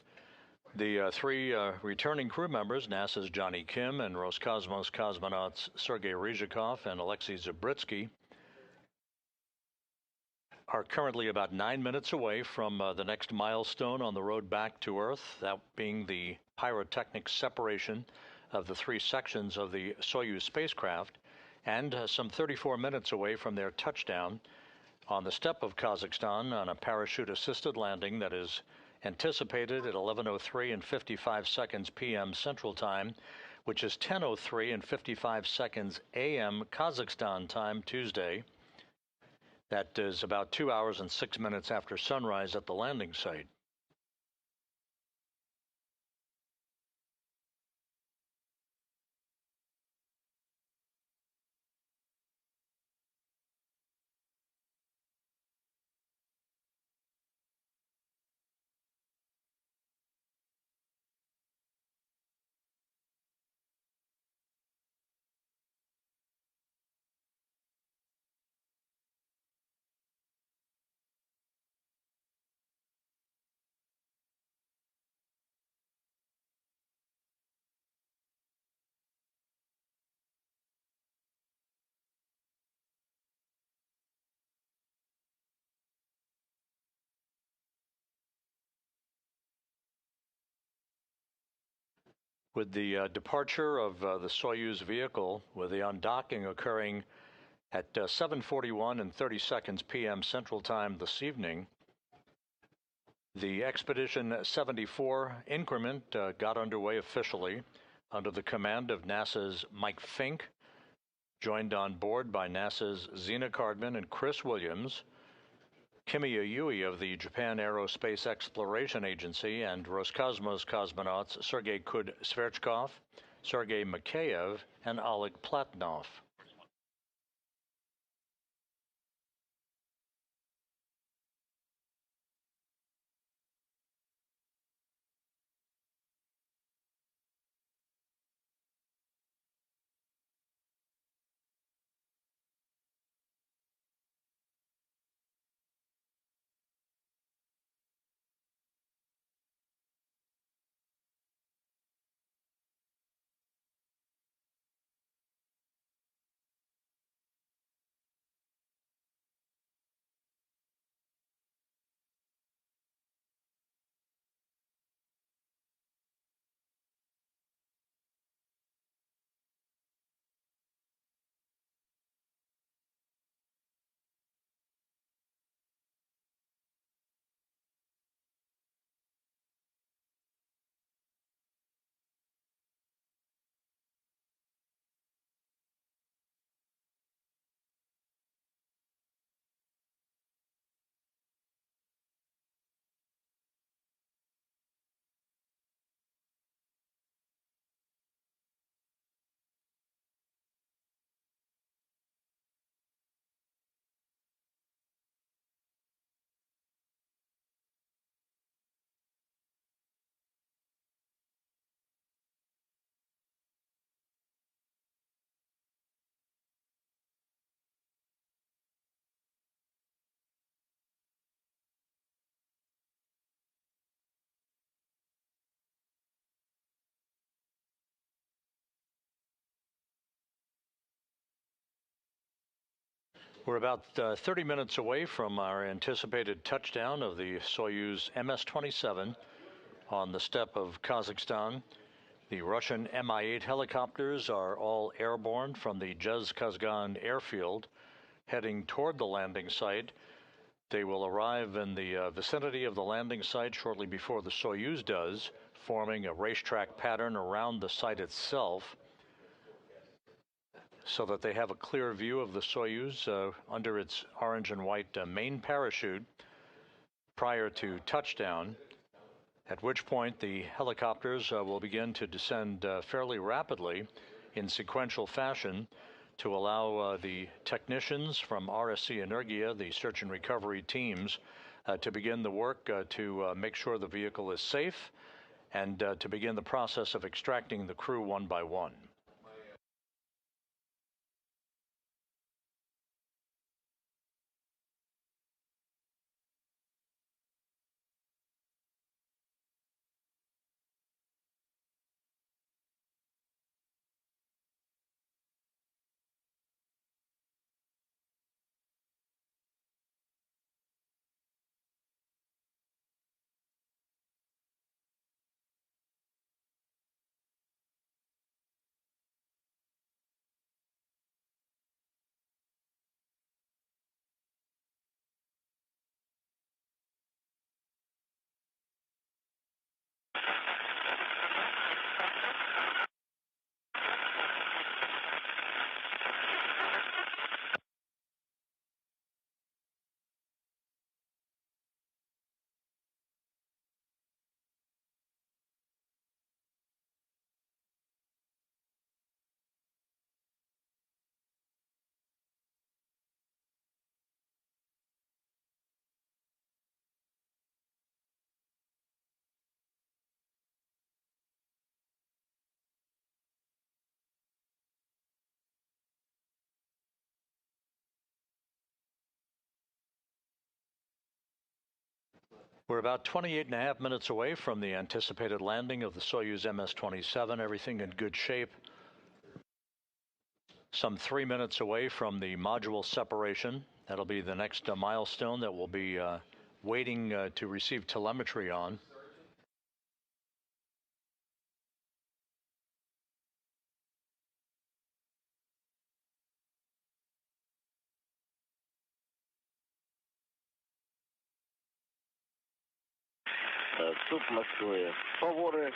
The three returning crew members, NASA's Jonny Kim and Roscosmos cosmonauts Sergey Ryzhikov and Alexey Zubritsky, are currently about 9 minutes away from the next milestone on the road back to Earth, that being the pyrotechnic separation of the three sections of the Soyuz spacecraft, and some 34 minutes away from their touchdown on the steppe of Kazakhstan on a parachute-assisted landing that is anticipated at 11:03 and 55 seconds p.m. Central Time, which is 10:03 and 55 seconds a.m. Kazakhstan time Tuesday. That is about 2 hours and 6 minutes after sunrise at the landing site. With the departure of the Soyuz vehicle, with the undocking occurring at 7:41 and 30 seconds p.m. Central Time this evening, the Expedition 74 increment got underway officially under the command of NASA's Mike Fink, joined on board by NASA's Zena Cardman and Chris Williams, Kimiya Yui of the Japan Aerospace Exploration Agency, and Roscosmos cosmonauts Sergey Sverchkov, Sergey Mikheyev, and Oleg Platnov. We're about 30 minutes away from our anticipated touchdown of the Soyuz MS-27 on the steppe of Kazakhstan. The Russian Mi-8 helicopters are all airborne from the Zhezkazgan airfield, heading toward the landing site. They will arrive in the vicinity of the landing site shortly before the Soyuz does, forming a racetrack pattern around the site itself, so that they have a clear view of the Soyuz under its orange and white main parachute prior to touchdown, at which point the helicopters will begin to descend fairly rapidly in sequential fashion to allow the technicians from RSC Energia, the search and recovery teams, to begin the work to make sure the vehicle is safe and to begin the process of extracting the crew one by one. We're about 28.5 minutes away from the anticipated landing of the Soyuz MS-27, everything in good shape. Some 3 minutes away from the module separation. That'll be the next milestone that we'll be waiting to receive telemetry on. Moscow, Favore.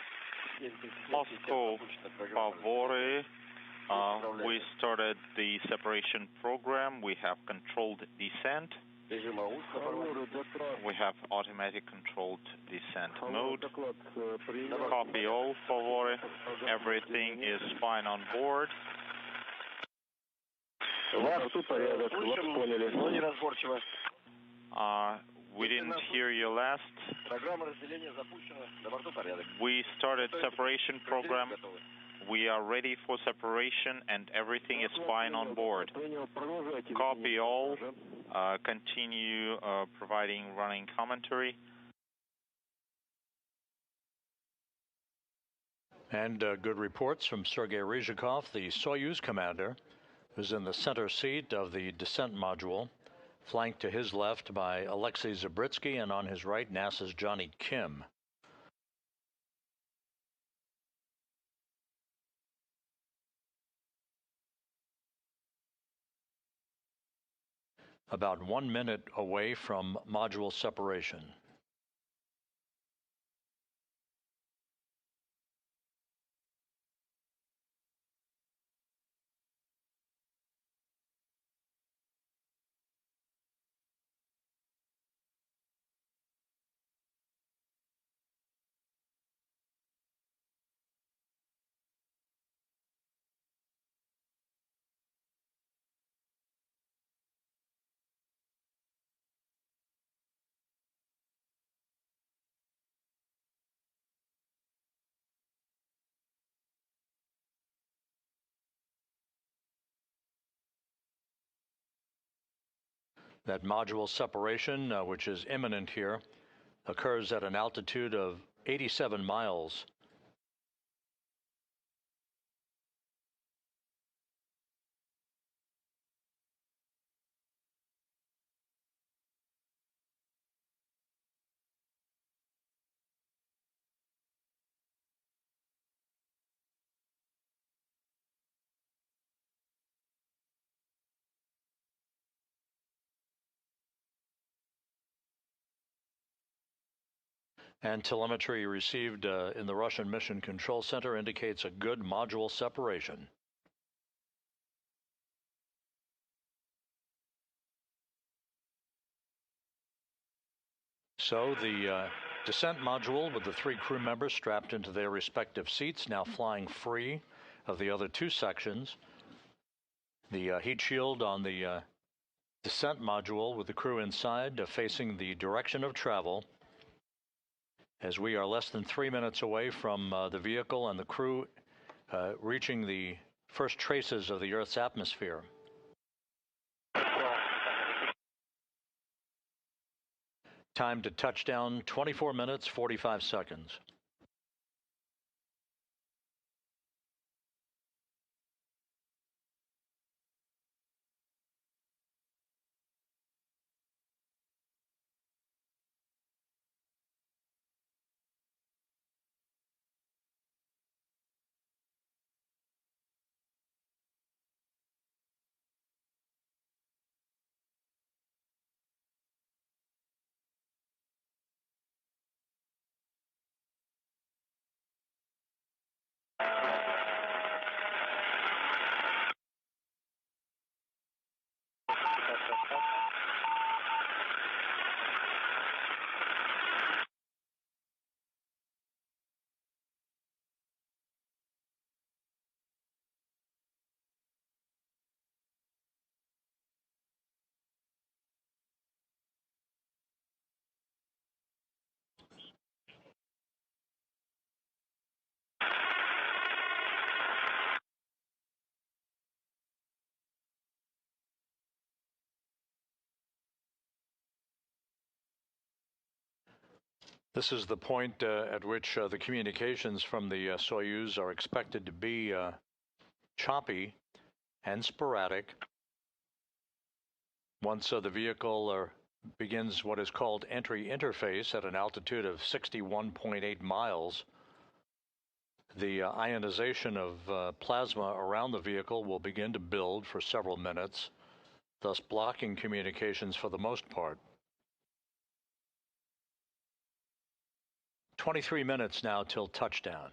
We started the separation program. We have controlled descent. We have automatic controlled descent mode. Copy all, Favore. Everything is fine on board. We didn't hear you last. We started separation program. We are ready for separation and everything is fine on board. Copy all. Continue providing running commentary. And good reports from Sergey Ryzhikov, the Soyuz commander, who's in the center seat of the descent module, flanked to his left by Alexey Zubritsky, and on his right, NASA's Jonny Kim. About 1 minute away from module separation. That module separation, which is imminent here, occurs at an altitude of 87 miles. And telemetry received in the Russian Mission Control Center indicates a good module separation. So the descent module with the 3 crew members strapped into their respective seats, now flying free of the other 2 sections. The heat shield on the descent module with the crew inside facing the direction of travel, as we are less than 3 minutes away from the vehicle and the crew reaching the first traces of the Earth's atmosphere. Time to touchdown, 24 minutes, 45 seconds. This is the point at which the communications from the Soyuz are expected to be choppy and sporadic. Once the vehicle begins what is called entry interface at an altitude of 61.8 miles, the ionization of plasma around the vehicle will begin to build for several minutes, thus blocking communications for the most part. 23 minutes now till touchdown.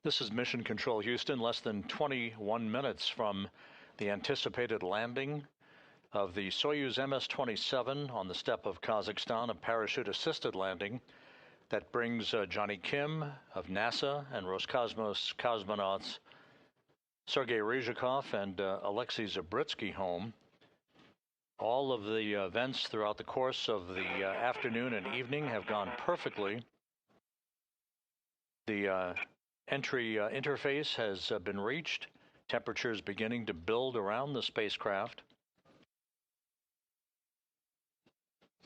This is Mission Control Houston, less than 21 minutes from the anticipated landing of the Soyuz MS-27 on the steppe of Kazakhstan, a parachute-assisted landing that brings Jonny Kim of NASA and Roscosmos cosmonauts Sergey Ryzhikov and Alexey Zubritsky home. All of the events throughout the course of the afternoon and evening have gone perfectly. The entry interface has been reached. Temperatures beginning to build around the spacecraft.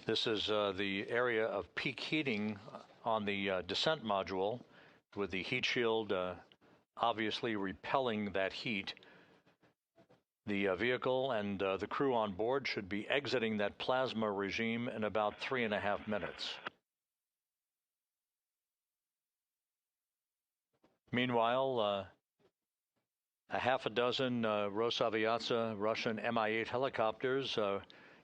This is the area of peak heating on the descent module, with the heat shield obviously repelling that heat. The vehicle and the crew on board should be exiting that plasma regime in about 3.5 minutes. Meanwhile, a half a dozen Rosaviatsa Russian Mi-8 helicopters,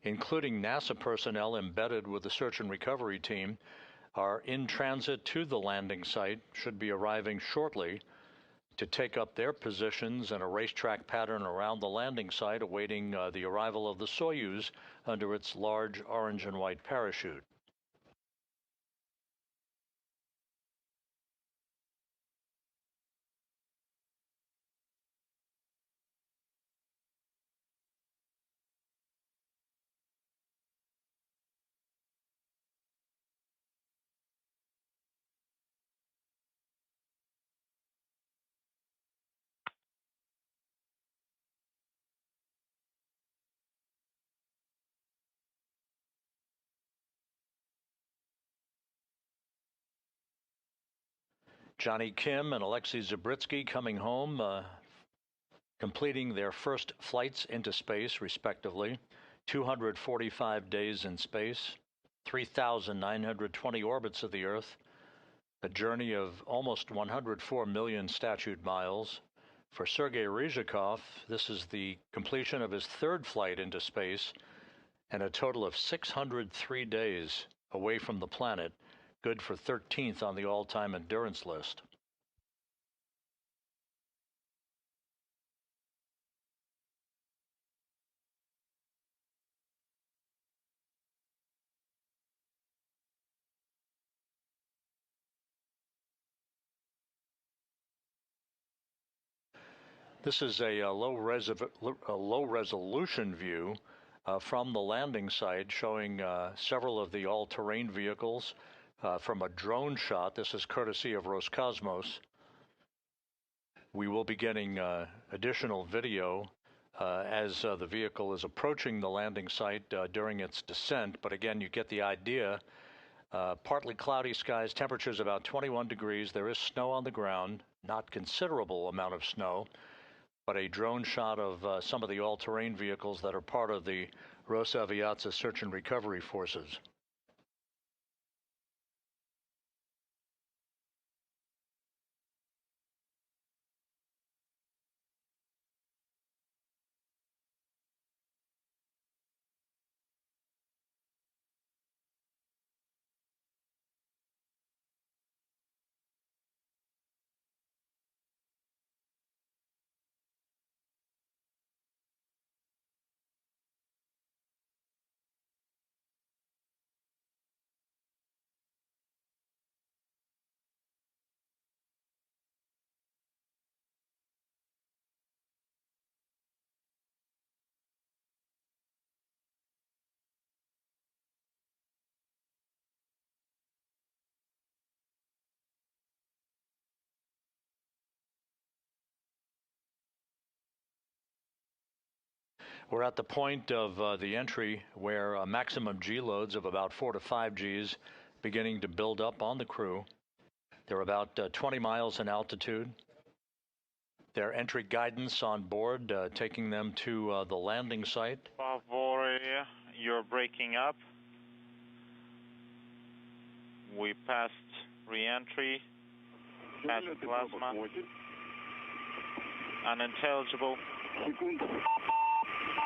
including NASA personnel embedded with the search and recovery team, are in transit to the landing site, should be arriving shortly to take up their positions in a racetrack pattern around the landing site, awaiting the arrival of the Soyuz under its large orange and white parachute. Jonny Kim and Alexey Zubritsky coming home, completing their first flights into space, respectively. 245 days in space, 3,920 orbits of the Earth, a journey of almost 104 million statute miles. For Sergey Ryzhikov, this is the completion of his third flight into space, and a total of 603 days away from the planet, good for 13th on the all-time endurance list. This is a low resolution view from the landing site, showing several of the all-terrain vehicles from a drone shot. This is courtesy of Roscosmos. We will be getting additional video as the vehicle is approaching the landing site during its descent. But again, you get the idea. Partly cloudy skies, temperatures about 21 degrees. There is snow on the ground, not considerable amount of snow, but a drone shot of some of the all-terrain vehicles that are part of the Rosaviatsa search and recovery forces. We're at the point of the entry where maximum G loads of about 4 to 5 Gs beginning to build up on the crew. They're about 20 miles in altitude. Their entry guidance on board taking them to the landing site. Favore, you're breaking up. We passed re-entry, past plasma, unintelligible.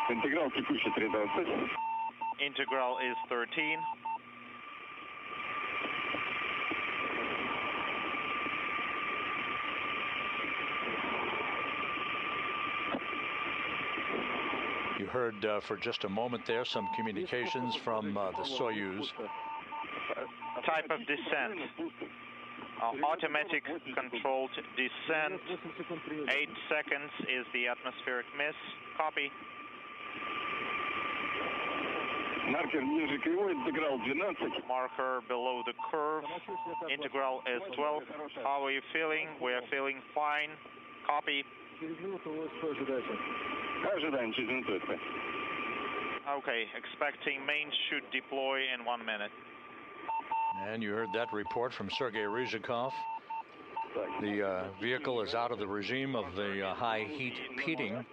Интеграл текущий 13. Integral is 13. You heard for just a moment there some communications from the Soyuz. Type of descent. Automatic controlled descent. 8 seconds is the atmospheric miss. Copy. Marker below the curve. Integral is 12. How are you feeling? We are feeling fine. Copy. Okay, expecting main should deploy in 1 minute. And you heard that report from Sergey Ryzhikov. The vehicle is out of the regime of the high heat peaking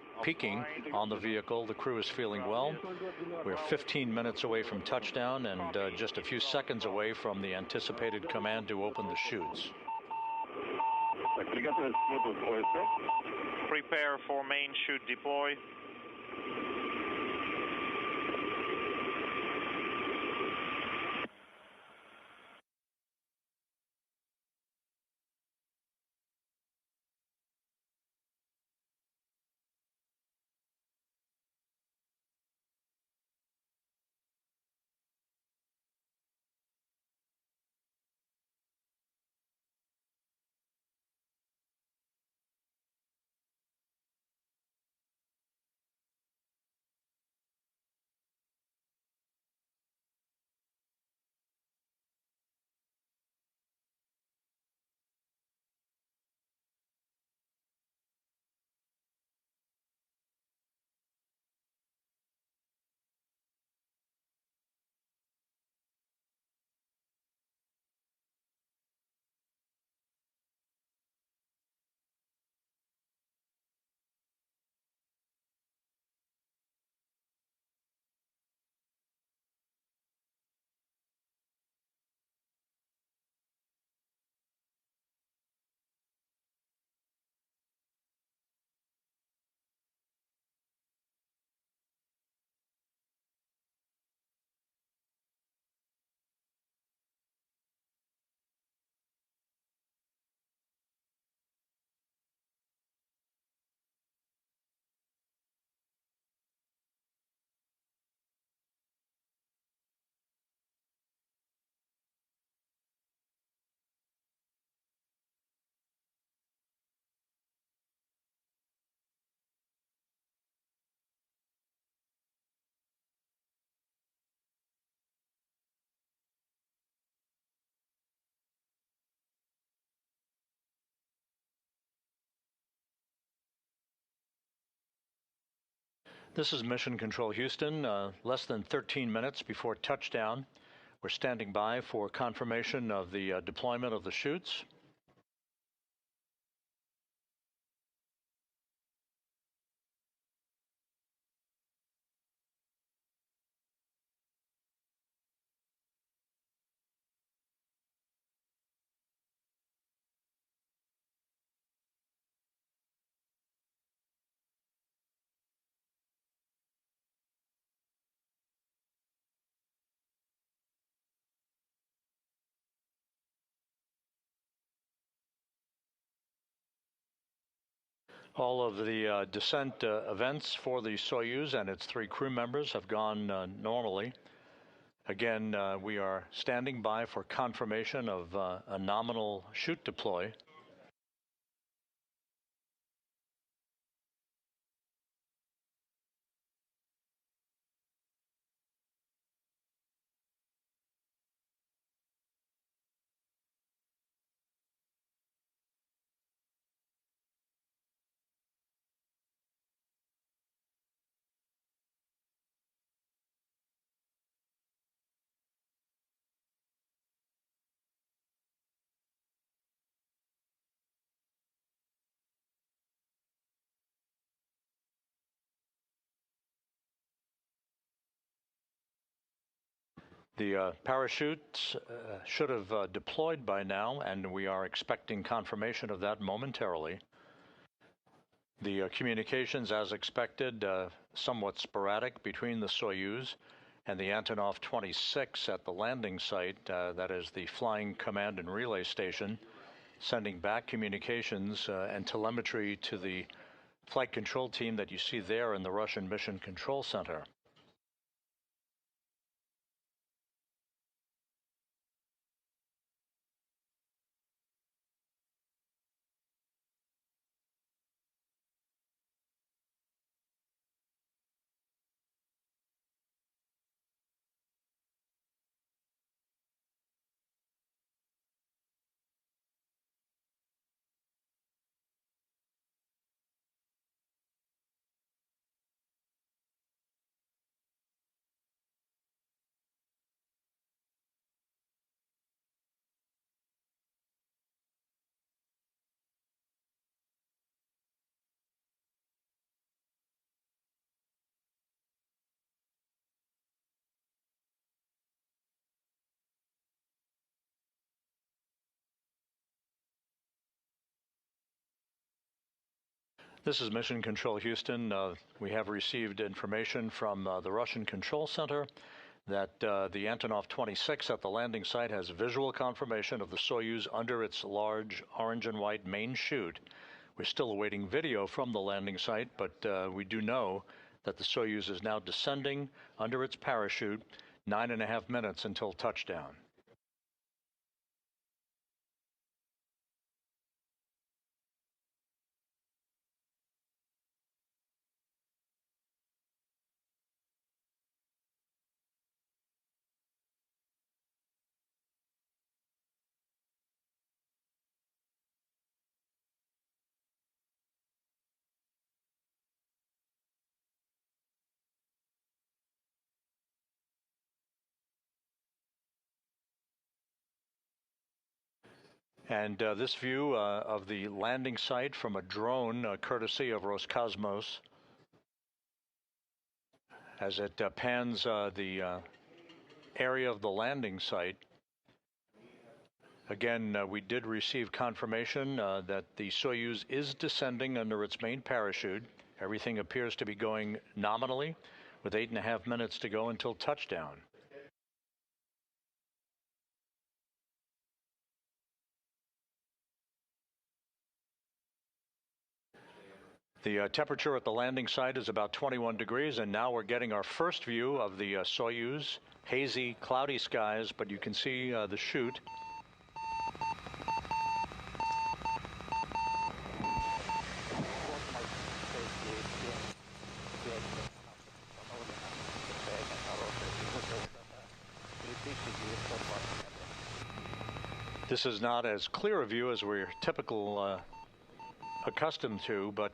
on the vehicle. The crew is feeling well. We're 15 minutes away from touchdown and just a few seconds away from the anticipated command to open the chutes. Prepare for main chute deploy. This is Mission Control Houston, less than 13 minutes before touchdown. We're standing by for confirmation of the deployment of the chutes. All of the descent events for the Soyuz and its 3 crew members have gone normally. Again, we are standing by for confirmation of a nominal chute deploy. The parachutes should have deployed by now, and we are expecting confirmation of that momentarily. The communications, as expected, somewhat sporadic between the Soyuz and the Antonov 26 at the landing site, that is the flying command and relay station, sending back communications and telemetry to the flight control team that you see there in the Russian Mission Control Center. This is Mission Control Houston. We have received information from the Russian Control Center that the Antonov 26 at the landing site has visual confirmation of the Soyuz under its large orange and white main chute. We're still awaiting video from the landing site, but we do know that the Soyuz is now descending under its parachute, 9.5 minutes until touchdown. And this view of the landing site from a drone, courtesy of Roscosmos, as it pans the area of the landing site. Again, we did receive confirmation that the Soyuz is descending under its main parachute. Everything appears to be going nominally, with 8.5 minutes to go until touchdown. The temperature at the landing site is about 21 degrees, and now we're getting our first view of the Soyuz. Hazy, cloudy skies, but you can see the chute. This is not as clear a view as we're typical accustomed to, but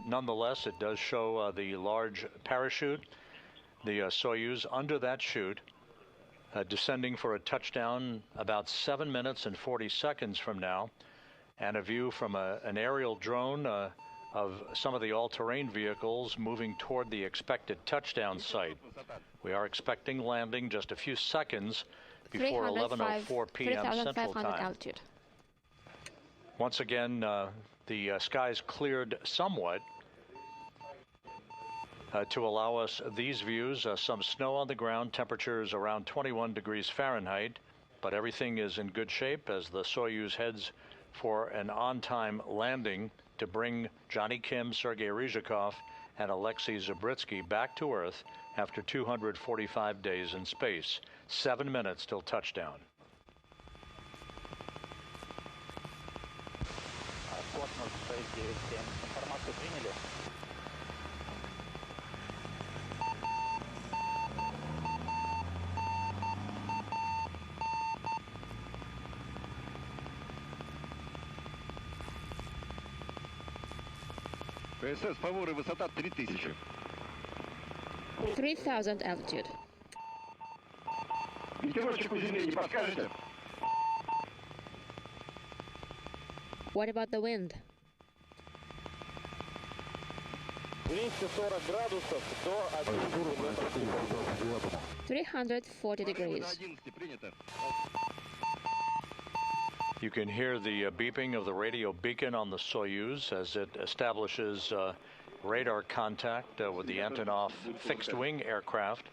nonetheless, it does show the large parachute, the Soyuz under that chute, descending for a touchdown about 7 minutes and 40 seconds from now, and a view from an aerial drone of some of the all-terrain vehicles moving toward the expected touchdown site. We are expecting landing just a few seconds before 11:04 p.m. Central Time. Altitude. Once again, the skies cleared somewhat to allow us these views. Some snow on the ground, temperatures around 21 degrees Fahrenheit, but everything is in good shape as the Soyuz heads for an on-time landing to bring Jonny Kim, Sergey Ryzhikov, and Alexey Zubritsky back to Earth after 245 days in space. 7 minutes till touchdown. Космос 697. Информацию приняли? ПСС, фаворы, высота 3000. 3000 altitude. Ветерочек у земли не подскажете? What about the wind? 240 градусов до 11 340 degrees. 11 принято. You can hear the beeping of the radio beacon on the Soyuz as it establishes radar contact with the Antonov fixed-wing aircraft.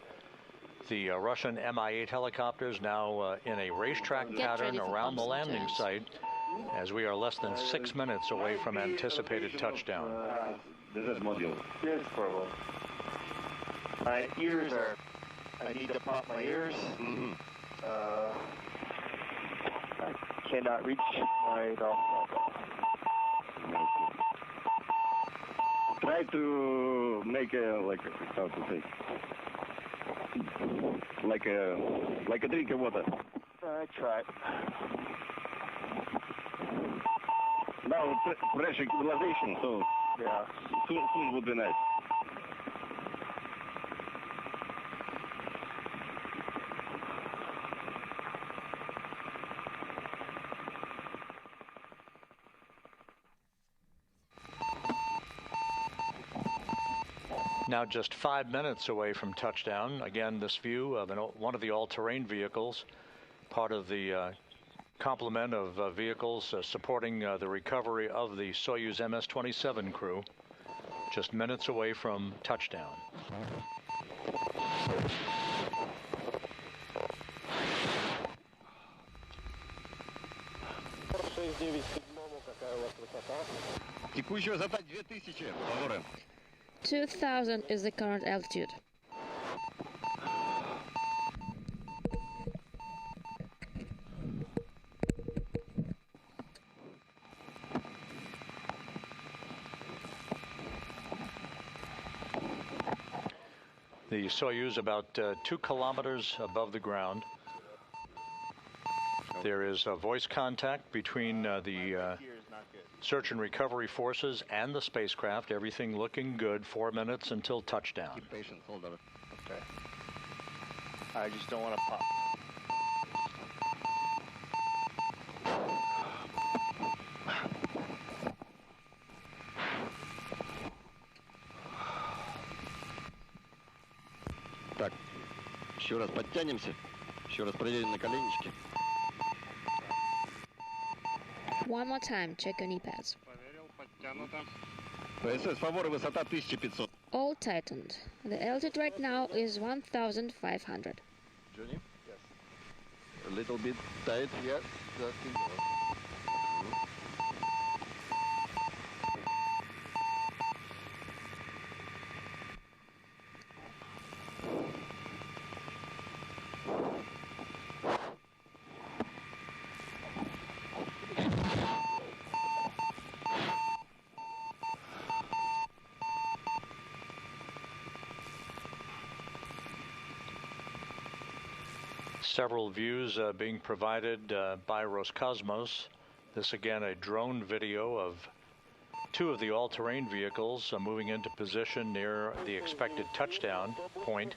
The Russian Mi-8 helicopters now in a racetrack pattern around the landing site as we are less than 6 minutes away from anticipated touchdown. This is module. Yes, problem. My ears are... I need to pop my ears. I cannot reach my... Try to make a, like, how to say, like a drink of water. I tried. Now pressure utilization, so Yeah. soon would be nice. Now just 5 minutes away from touchdown. Again, this view of one of the all-terrain vehicles, part of the complement of vehicles supporting the recovery of the Soyuz MS-27 crew, just minutes away from touchdown. Текущая высота 2000, фаворы. 2000 is the current altitude. The Soyuz about 2 kilometers above the ground. There is a voice contact between the search and recovery forces and the spacecraft. Everything looking good. 4 minutes until touchdown. Keep patient, hold on. Okay. I just don't want to pop. Так, еще раз подтянемся. Еще раз проверим на коленнички. One more time, check your knee pads. ПСС, фаворы, высота 1500. All tightened. The altitude right now is 1500. Jonny? Yes. A little bit tight. Yes, just enough. Several views being provided by Roscosmos. This again a drone video of Two of the all-terrain vehicles are moving into position near the expected touchdown point.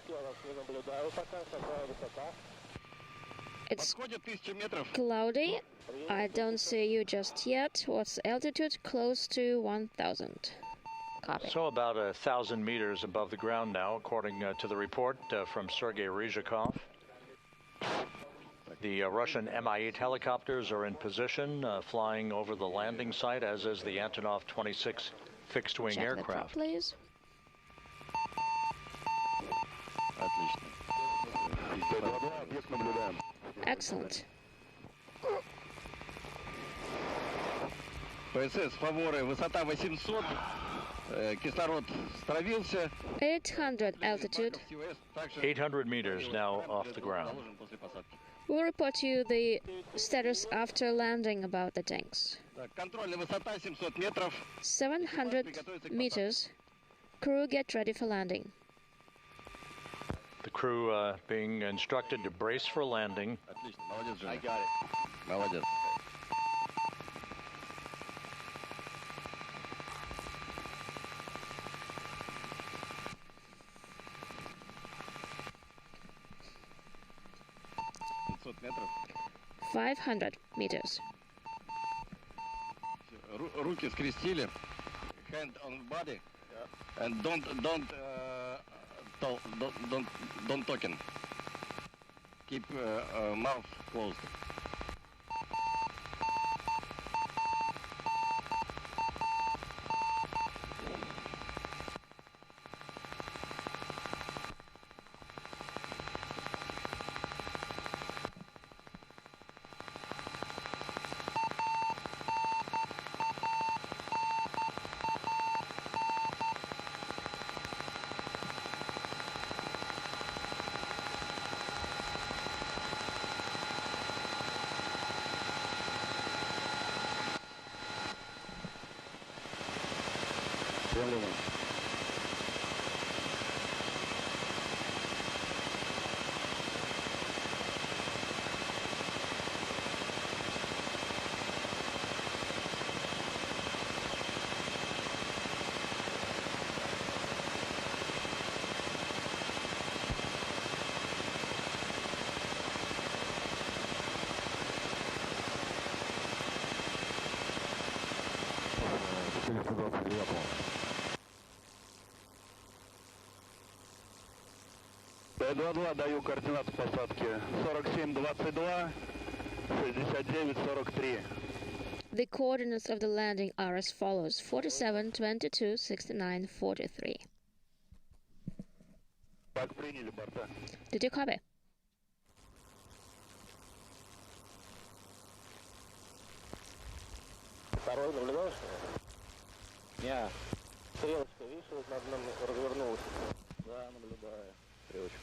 It's cloudy. I don't see you just yet. What's the altitude? Close to 1,000. Copy. So about 1,000 meters above the ground now, according to the report from Sergey Ryzhikov. The Russian Mi-8 helicopters are in position, flying over the landing site, as is the Antonov 26 fixed-wing aircraft. Please. Excellent. ПСС, фаворы, высота 800, кислород стравился. 800 altitude. 800 meters now off the ground. We'll report you the status after landing about the tanks. Контрольная высота 700 метров. 700 meters. Crew, get ready for landing. The crew being instructed to brace for landing. Отлично, молодец, Женя. I got it. Молодец. метров. 500 meters. Руки скрестили. Hand on body. And don't talking. Keep mouth closed. Т-22, даю координаты посадки 47-22, 69-43. The coordinates of the landing are as follows: 47, 22, 69, 43. Так, приняли борта. Did you copy? Второй наблюдаешь? Не. Стрелочка, видишь, вот над нами развернулась. Да, наблюдаю. Стрелочка.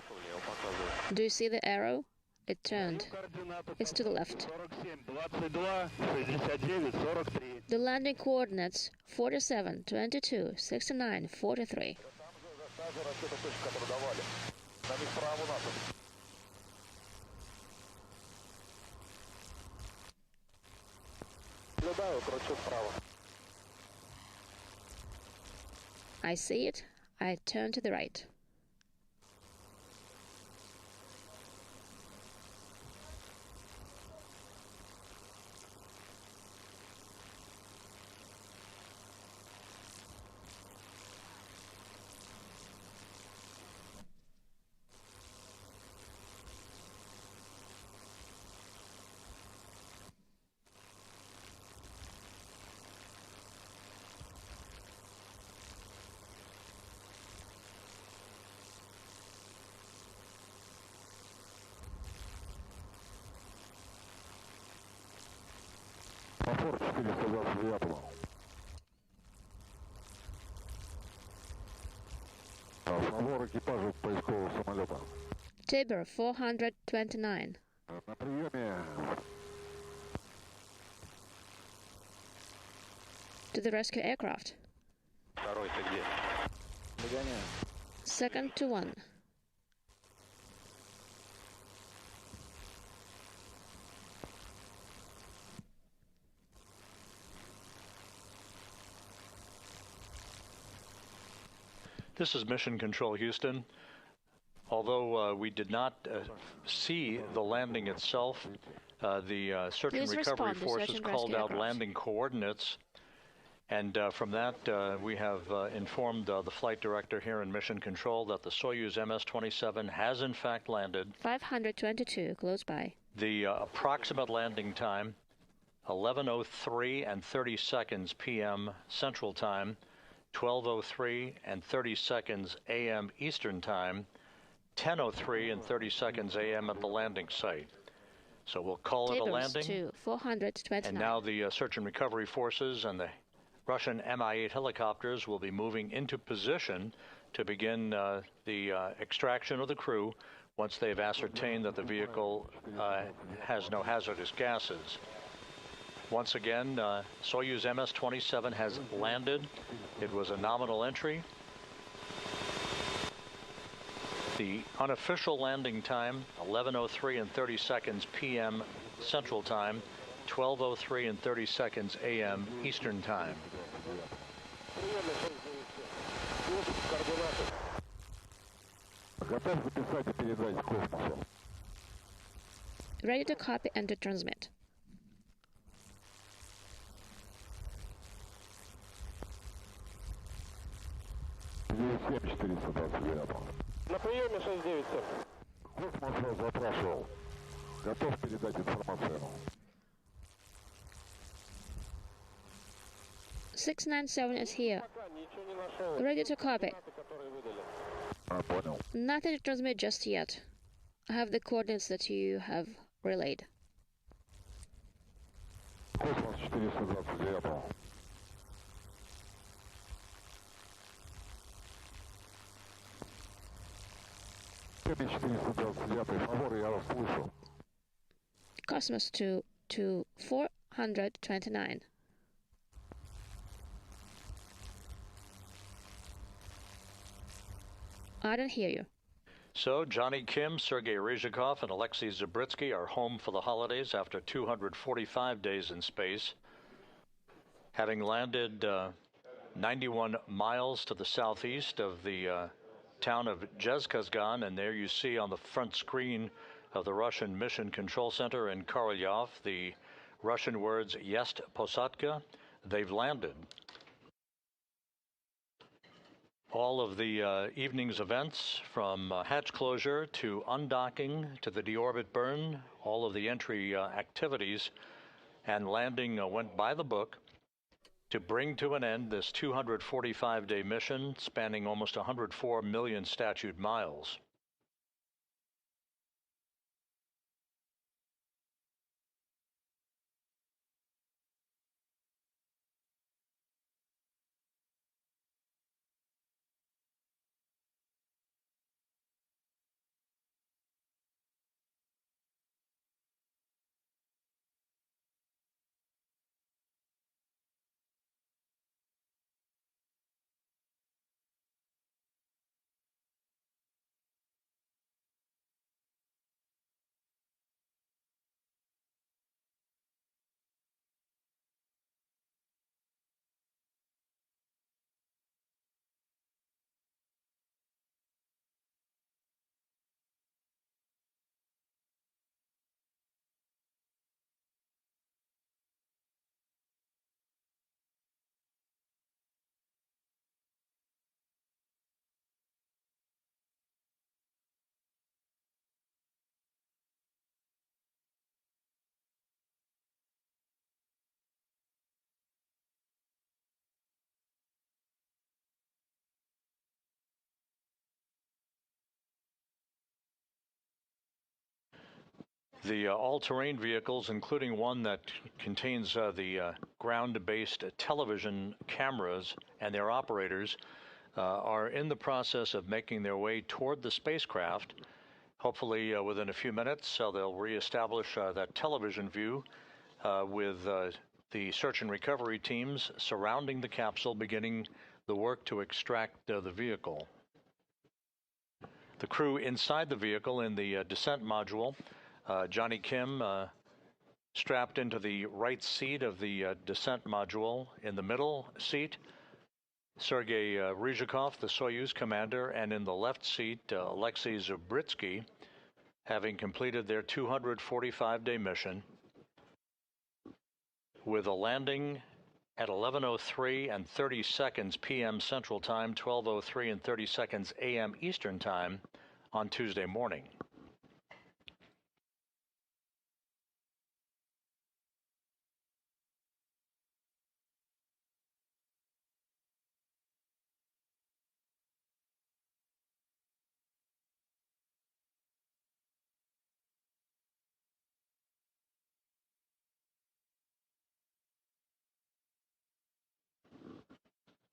Влево показывает. Do you see the arrow? It turned. It's to the left. 47, 22, 69, 43. The landing coordinates 47, 22, 69, 43. I see it. I turn to the right. Форт 429. Фавор экипажу поискового самолета. Tabor 429. На приеме. To the rescue aircraft. Второй ты где? Догоняю. Second to 1. This is Mission Control Houston. Although we did not see the landing itself, the search and recovery forces called out landing coordinates. And from that, we have informed the flight director here in Mission Control that the Soyuz MS-27 has in fact landed. 522, close by. The approximate landing time, 11:03 and 30 seconds p.m. Central Time, 12:03 and 30 seconds a.m. Eastern Time, 10:03 and 30 seconds a.m. at the landing site. So we'll call it a landing. To 429. And now the search and recovery forces and the Russian Mi-8 helicopters will be moving into position to begin the extraction of the crew once they've ascertained that the vehicle has no hazardous gases. Once again, Soyuz MS-27 has landed. It was a nominal entry. The unofficial landing time, 11:03 and 30 seconds p.m. Central Time, 12:03 and 30 seconds a.m. Eastern Time. Ready to copy and to transmit. На приеме 697. Космос запрашивал. Готов передать информацию. 697 is here. Ready to copy. Nothing to transmit just yet. I have the coordinates that you have relayed. Космос 429. Cosmos to 429. I don't hear you. So, Jonny Kim, Sergey Ryzhikov, and Alexey Zubritsky are home for the holidays after 245 days in space. Having landed 91 miles to the southeast of the town of Zhezkazgan, and there you see on the front screen of the Russian Mission Control Center in Korolyov the Russian words Jest Posadka. They've landed. All of the evening's events, from hatch closure to undocking to the deorbit burn, all of the entry activities and landing went by the book to bring to an end this 245-day mission spanning almost 104 million statute miles. The all-terrain vehicles, including one that contains the ground-based television cameras and their operators, are in the process of making their way toward the spacecraft. Hopefully within a few minutes, they'll reestablish that television view with the search and recovery teams surrounding the capsule, beginning the work to extract the vehicle. The crew inside the vehicle in the descent module, Jonny Kim strapped into the right seat of the descent module in the middle seat. Sergey Ryzhikov, the Soyuz commander, and in the left seat, Alexey Zubritsky, having completed their 245-day mission with a landing at 11:03 and 30 seconds p.m. Central Time, 12:03 and 30 seconds a.m. Eastern Time on Tuesday morning.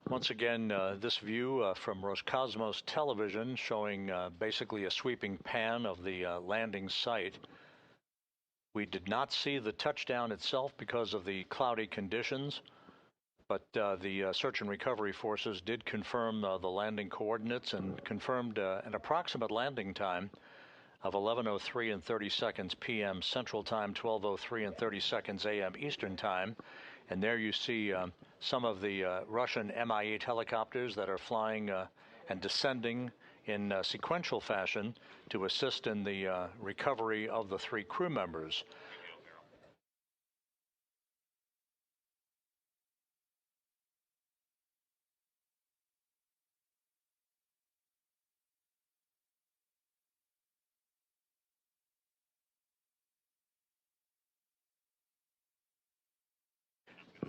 Once again, this view from Roscosmos television showing basically a sweeping pan of the landing site. We did not see the touchdown itself because of the cloudy conditions, but the search and recovery forces did confirm the landing coordinates and confirmed an approximate landing time of 11:03 and 30 seconds p.m. Central Time, 12:03 and 30 seconds a.m. Eastern Time. And there you see some of the Russian Mi-8 helicopters that are flying and descending in sequential fashion to assist in the recovery of the 3 crew members.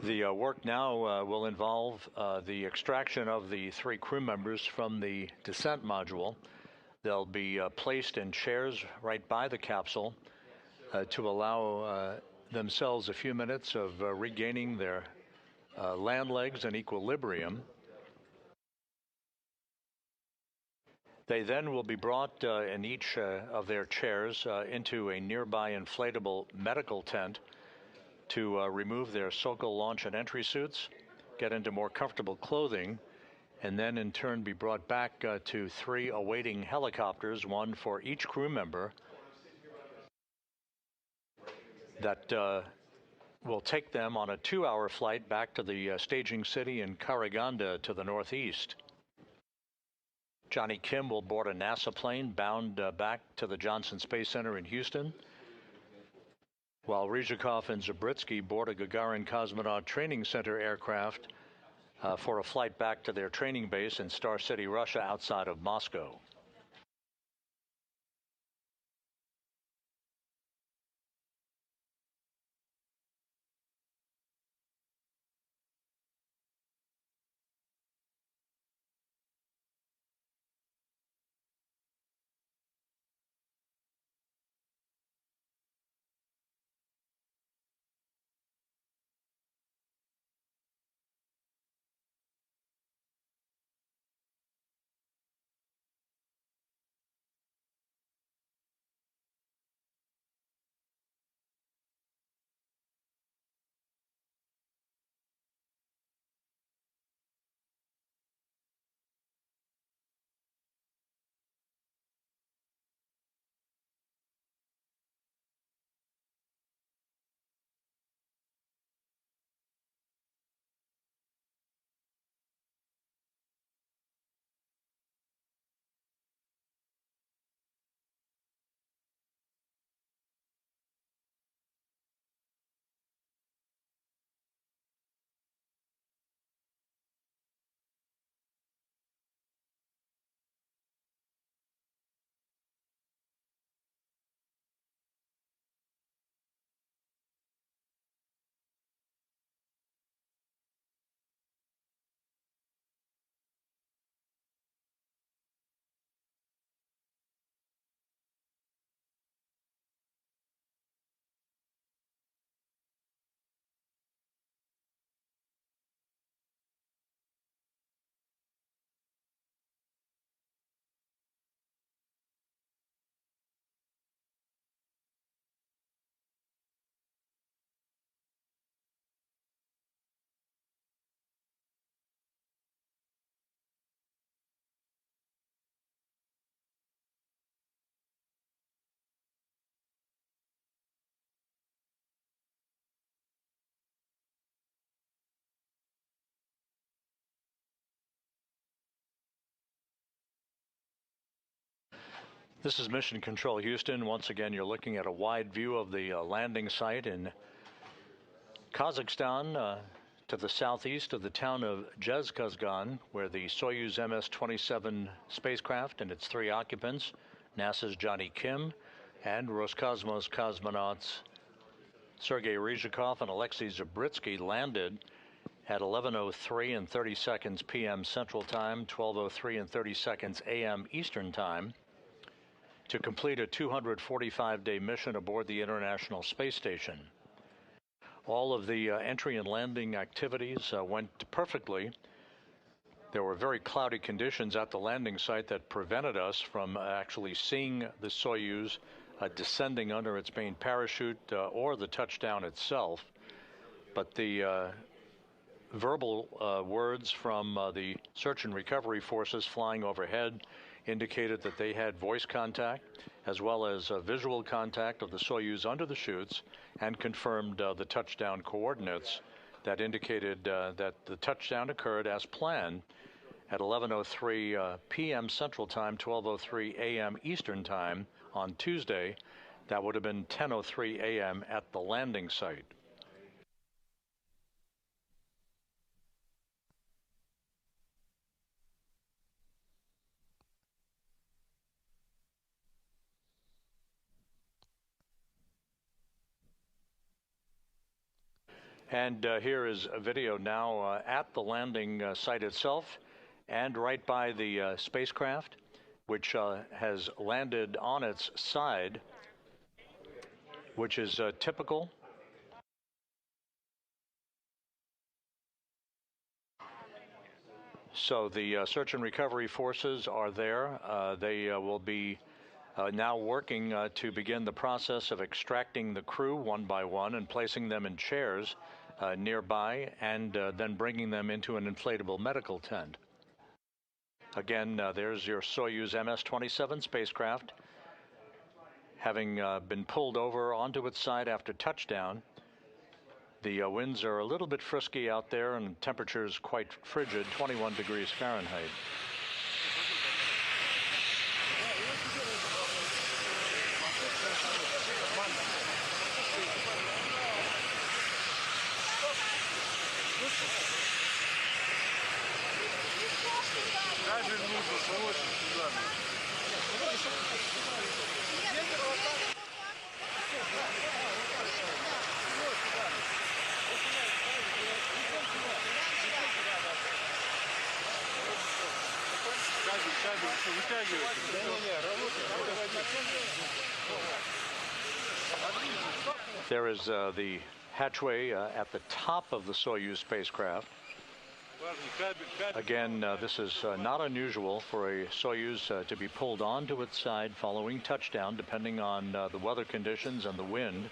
The work now will involve the extraction of the 3 crew members from the descent module. They'll be placed in chairs right by the capsule to allow themselves a few minutes of regaining their land legs and equilibrium. They then will be brought in each of their chairs into a nearby inflatable medical tent to remove their Sokol launch and entry suits, get into more comfortable clothing, and then in turn be brought back to 3 awaiting helicopters, 1 for each crew member, that will take them on a 2-hour flight back to the staging city in Karaganda to the northeast. Jonny Kim will board a NASA plane bound back to the Johnson Space Center in Houston, while Ryzhikov and Zubritsky board a Gagarin Cosmonaut Training Center aircraft for a flight back to their training base in Star City, Russia, outside of Moscow. This is Mission Control Houston. Once again, you're looking at a wide view of the landing site in Kazakhstan, to the southeast of the town of Roscosmos, where the Soyuz MS-27 spacecraft and its 3 occupants, NASA's Jonny Kim and Roscosmos cosmonauts Sergey Ryzhikov and Alexey Zubritsky, landed at 11:03 and 30 seconds p.m. Central Time, 12:03 and 30 seconds a.m. Eastern Time, to complete a 245-day mission aboard the International Space Station. All of the entry and landing activities went perfectly. There were very cloudy conditions at the landing site that prevented us from actually seeing the Soyuz descending under its main parachute or the touchdown itself. But the verbal words from the search and recovery forces flying overhead indicated that they had voice contact as well as visual contact of the Soyuz under the chutes, and confirmed the touchdown coordinates that indicated that the touchdown occurred as planned at 11:03 p.m. Central Time, 12:03 a.m. Eastern Time on Tuesday. That would have been 10:03 a.m. at the landing site. And here is a video now at the landing site itself, and right by the spacecraft, which has landed on its side, which is typical. So the search and recovery forces are there. They will be now working to begin the process of extracting the crew one by one and placing them in chairs nearby, and then bringing them into an inflatable medical tent. Again, there's your Soyuz MS-27 spacecraft, having been pulled over onto its side after touchdown. The winds are a little bit frisky out there, and temperatures quite frigid, 21 degrees Fahrenheit. There is the hatchway at the top of the Soyuz spacecraft. Again, this is not unusual for a Soyuz to be pulled onto its side following touchdown, depending on the weather conditions and the wind.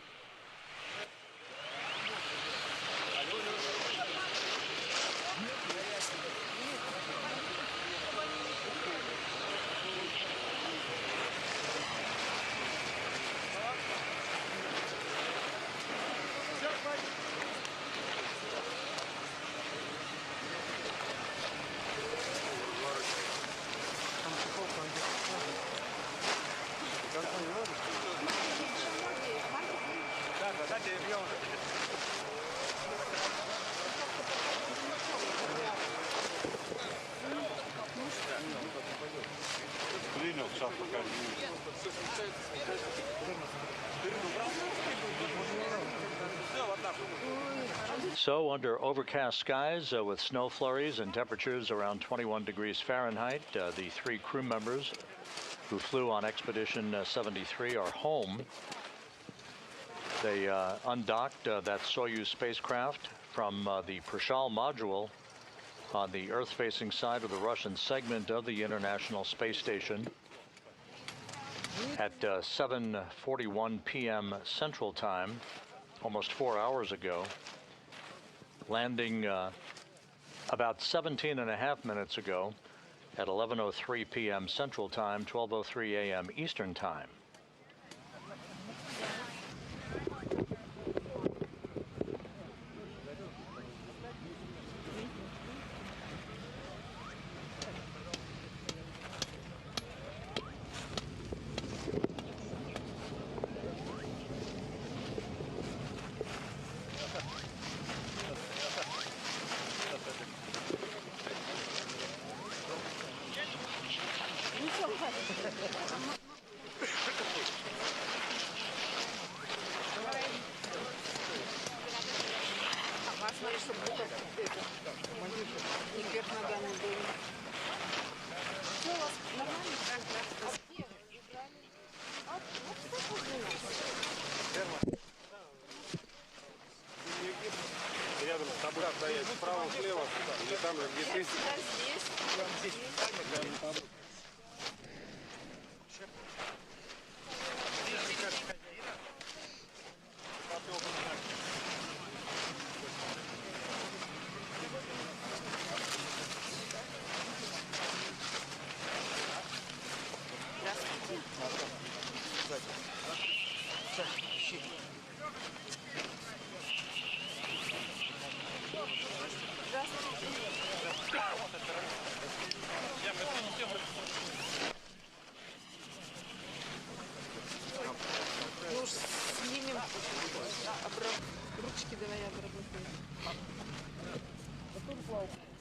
So, under overcast skies with snow flurries and temperatures around 21 degrees Fahrenheit, the 3 crew members who flew on Expedition 73 are home. They undocked that Soyuz spacecraft from the Prishal module on the Earth-facing side of the Russian segment of the International Space Station at 7:41 p.m. Central Time, almost 4 hours ago, landing about 17.5 minutes ago at 11:03 p.m. Central Time, 12:03 a.m. Eastern Time. Рядом с тобой стоять справа, слева, или там, где ты.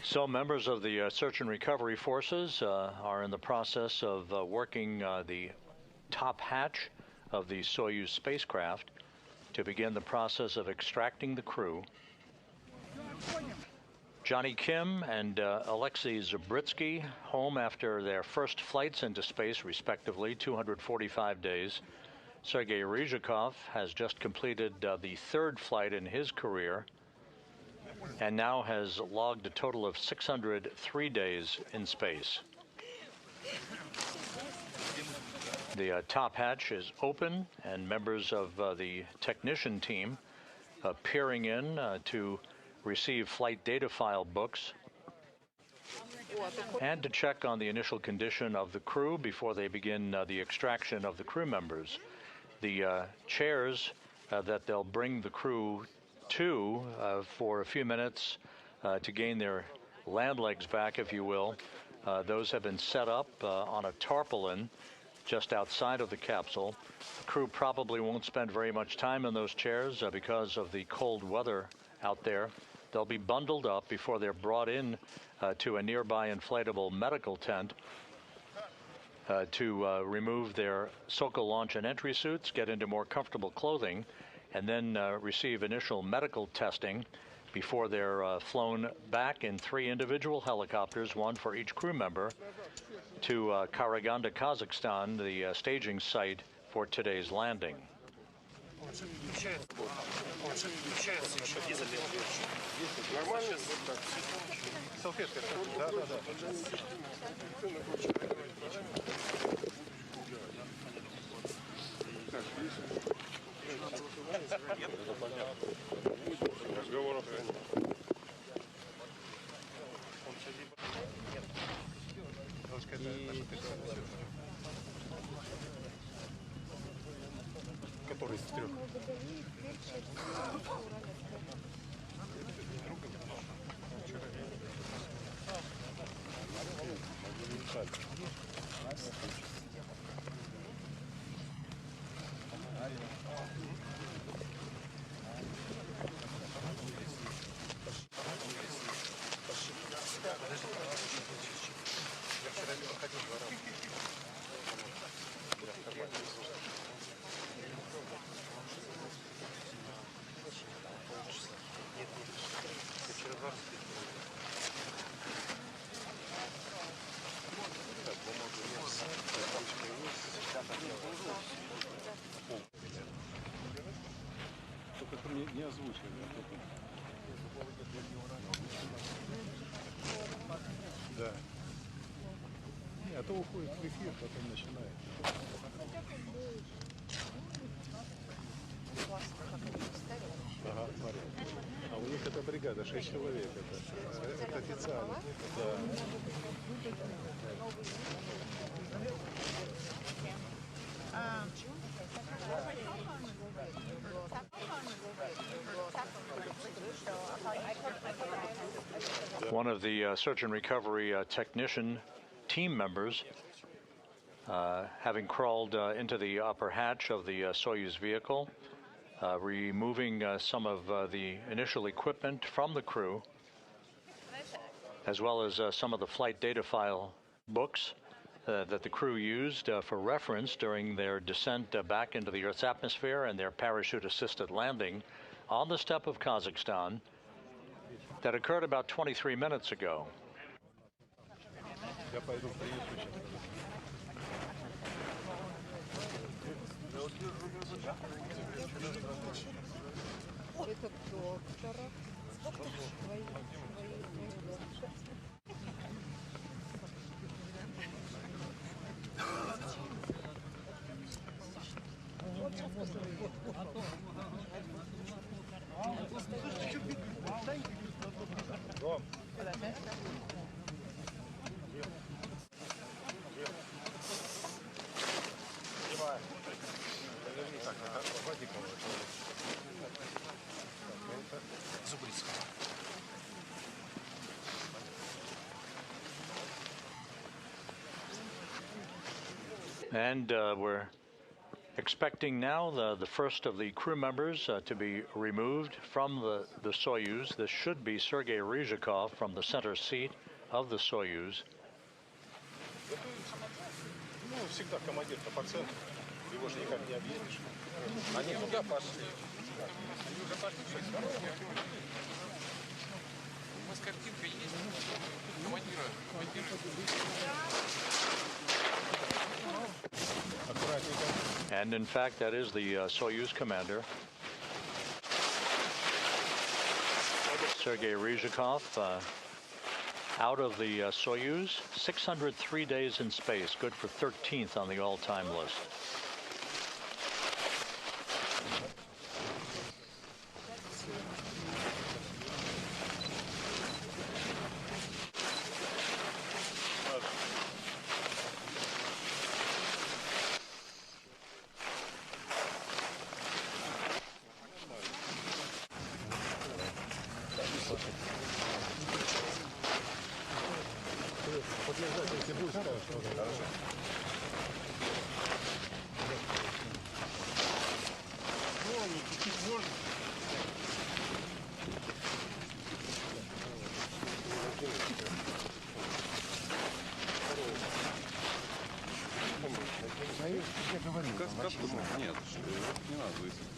So members of the search and recovery forces are in the process of working the top hatch of the Soyuz spacecraft to begin the process of extracting the crew. Jonny Kim and Alexey Zubritsky home after their first flights into space, respectively, 245 days. Sergey Ryzhikov has just completed the third flight in his career and now has logged a total of 603 days in space. The top hatch is open, and members of the technician team peering in to receive flight data file books and to check on the initial condition of the crew before they begin the extraction of the crew members. The chairs that they'll bring the crew to for a few minutes to gain their land legs back, if you will, those have been set up on a tarpaulin just outside of the capsule. The crew probably won't spend very much time in those chairs because of the cold weather out there. They'll be bundled up before they're brought in to a nearby inflatable medical tent to remove their Sokol launch and entry suits, get into more comfortable clothing, and then receive initial medical testing before they're flown back in 3 individual helicopters, 1 for each crew member, to Karaganda, Kazakhstan, the staging site for today's landing. Который из 3. Только не озвучили. Да. Не, а то уходит в эфир, потом начинает. Ага, смотри. А у них эта бригада 6 человек. Это официально. Да. One of the search and recovery technician team members, having crawled into the upper hatch of the Soyuz vehicle, removing some of the initial equipment from the crew, as well as some of the flight data file books that the crew used for reference during their descent back into the Earth's atmosphere and their parachute-assisted landing on the steppe of Kazakhstan that occurred about 23 minutes ago. And we're expecting now the first of the crew members to be removed from the Soyuz. This should be Sergey Ryzhikov from the center seat of the Soyuz. Ну, всегда командир-то по центру. Его же никак не объедешь. Они туда пошли. Они уже пошли. У вас картинка есть? Командира. And in fact, that is the Soyuz commander, Sergey Ryzhikov, out of the Soyuz, 603 days in space, good for 13th on the all-time list. Нет, не надо высадить.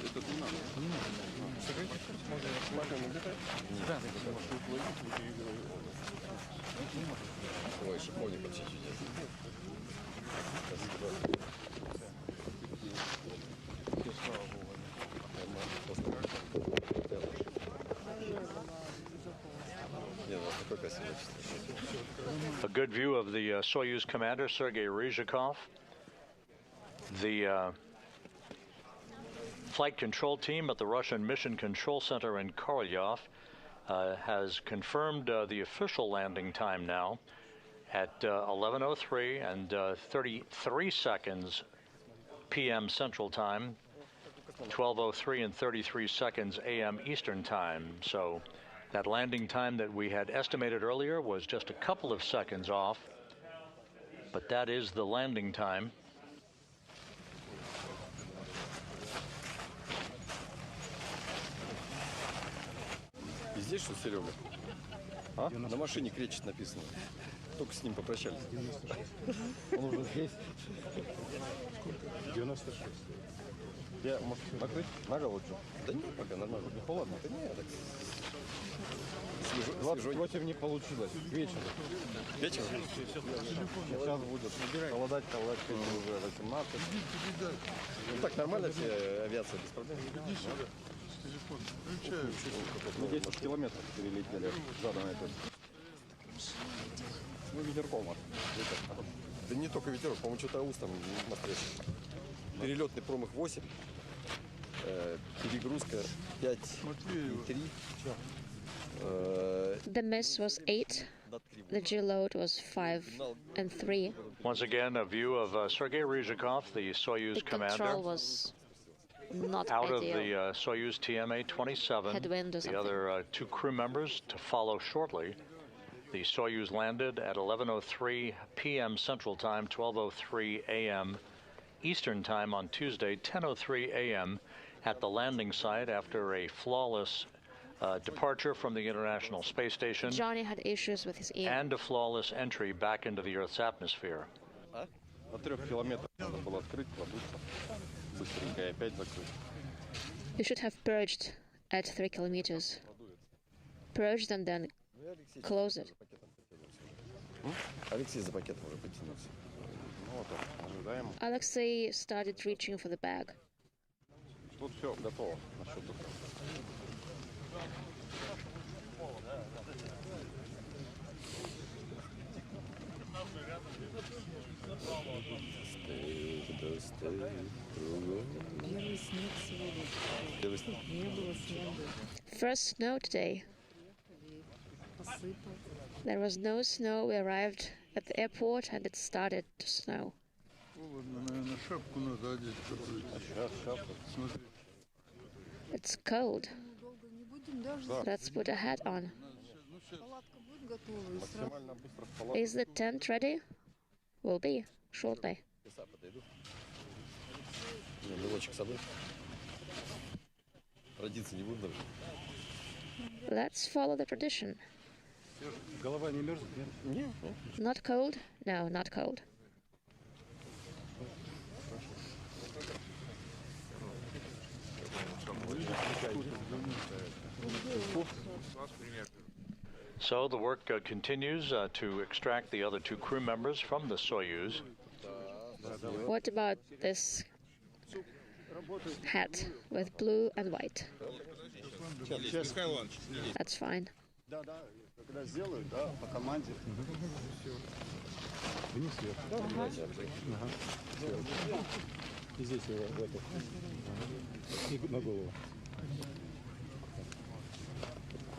Это не надо. Да, ой, шиповник вообще чудесный. A good view of the Soyuz commander, Sergey Ryzhikov. The flight control team at the Russian Mission Control Center in Korolyov has confirmed the official landing time now at 11:03 and 33 seconds p.m. Central Time, 12:03 and 33 seconds a.m. Eastern Time. So that landing time that we had estimated earlier was just a couple of seconds off, but that is the landing time. И здесь что, Серега? А? На машине кречет написано. Только с ним попрощались. Он уже здесь. 96. Я, может, накрыть на голову что? Да нет, пока нормально. Не холодно? Да нет, так... 28 не получилось. К вечеру. Вечером? Сейчас будет холодать уже 18. Ну так нормально, все авиация без проблем. Мы 10 километров перелетели заданной точки. Ну, ветерком. Да не только ветерок, по-моему, что-то устом навстречу. Перелетный промах 8, перегрузка 5,3. The miss was 8. The G-load was 5 and 3. Once again, a view of Sergey Ryzhikov, the Soyuz commander. The control was not out ideal. of the Soyuz TMA-27. Headwind or something. The other two crew members to follow shortly. The Soyuz landed at 11:03 p.m. Central Time, 12:03 a.m. Eastern Time on Tuesday, 10:03 a.m. at the landing site after a flawless departure from the International Space Station, Jonny had issues with his ear. and a flawless entry back into the Earth's atmosphere. На 3 километрах надо было открыть, продуться, быстренько и опять закрыть. You should have purged at 3 kilometers. Purged and then close it. Алексей за пакетом уже потянулся. Ну вот он, ожидаем. Alexey started reaching for the bag. Тут все готово насчет этого. First snow today. There was no snow. We arrived at the airport and it started to snow. It's cold. Let's put a hat on. Is the tent ready? Will be shortly. Let's follow the tradition. Not cold? No, not cold. So the work continues to extract the other 2 crew members from the Soyuz. What about this hat with blue and white? That's fine.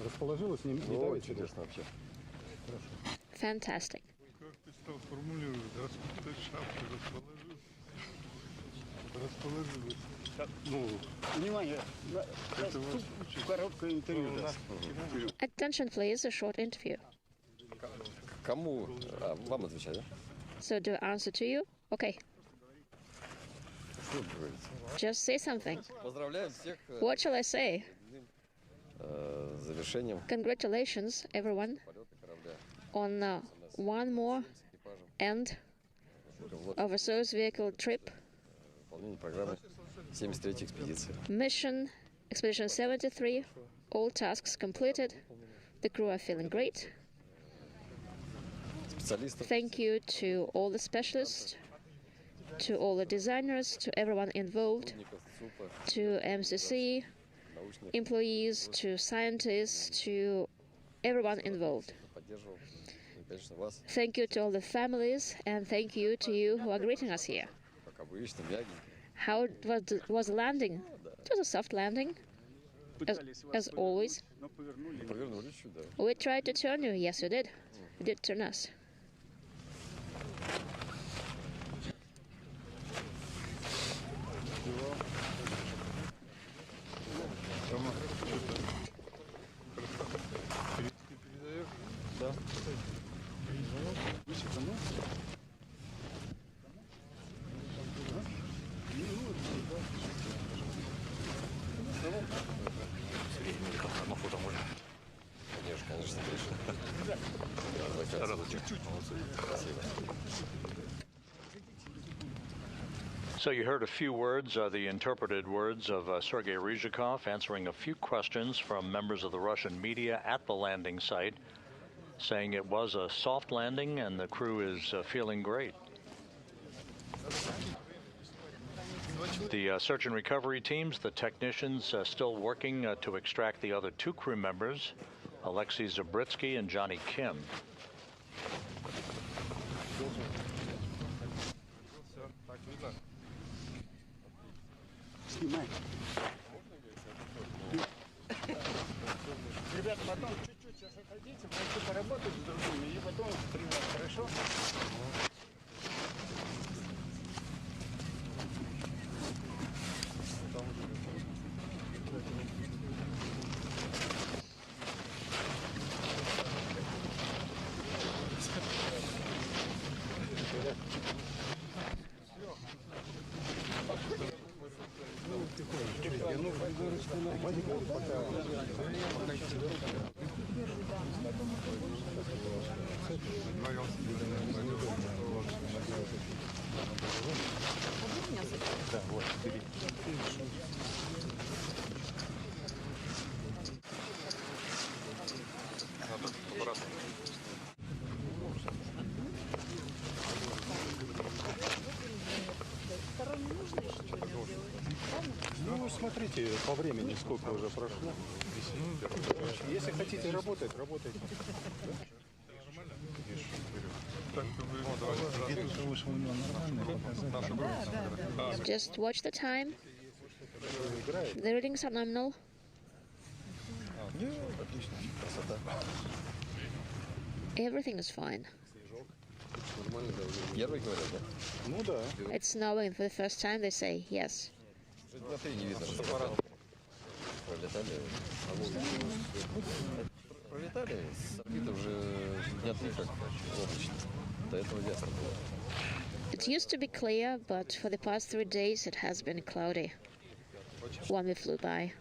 Расположилась, не давит чудесно вообще. Fantastic. Как ты стал формулировать? Распутать шапку, расположилась. Ну, внимание, короткое интервью. Attention, please, a short interview. Кому? Вам отвечать, да? So do I answer to you? Okay. Что вы говорите? Just say something. Поздравляем всех What shall I say? с завершением Congratulations, everyone, полета корабля. on one more end of a Soyuz vehicle trip. Выполнение программы 73-й экспедиции. Mission Expedition 73, all tasks completed. The crew are feeling great. Специалистов, Thank you to all the specialists, to all the designers, to everyone involved, сотрудников ЦУПа, to MCC, научных employees, to scientists, to everyone involved. поддерживал. И, конечно, вас, Thank you to all the families, and thank you to you who are greeting us here. как обычно, мягенько. How was the landing? It was a soft landing, as always. Повернули чуть, да. We tried to turn you. Yes, you did. You did turn us. Да. Конечно, конечно, чуть-чуть. Спасибо. So you heard a few words, the interpreted words of Sergey Ryzhikov answering a few questions from members of the Russian media at the landing site, saying it was a soft landing and the crew is feeling great. The search and recovery teams, the technicians still working to extract the other 2 crew members, Alexey Zubritsky and Jonny Kim. Ребят, потом чуть-чуть сейчас отойдите, пойти поработать с другими, и потом привет, хорошо? Ну, смотрите, по времени сколько уже прошло. Если хотите работать, работайте. Just watch the time. The readings are nominal. Everything is fine. It's snowing for the first time, they say, yes. It used to be clear, but for the past 3 days it has been cloudy when we flew by.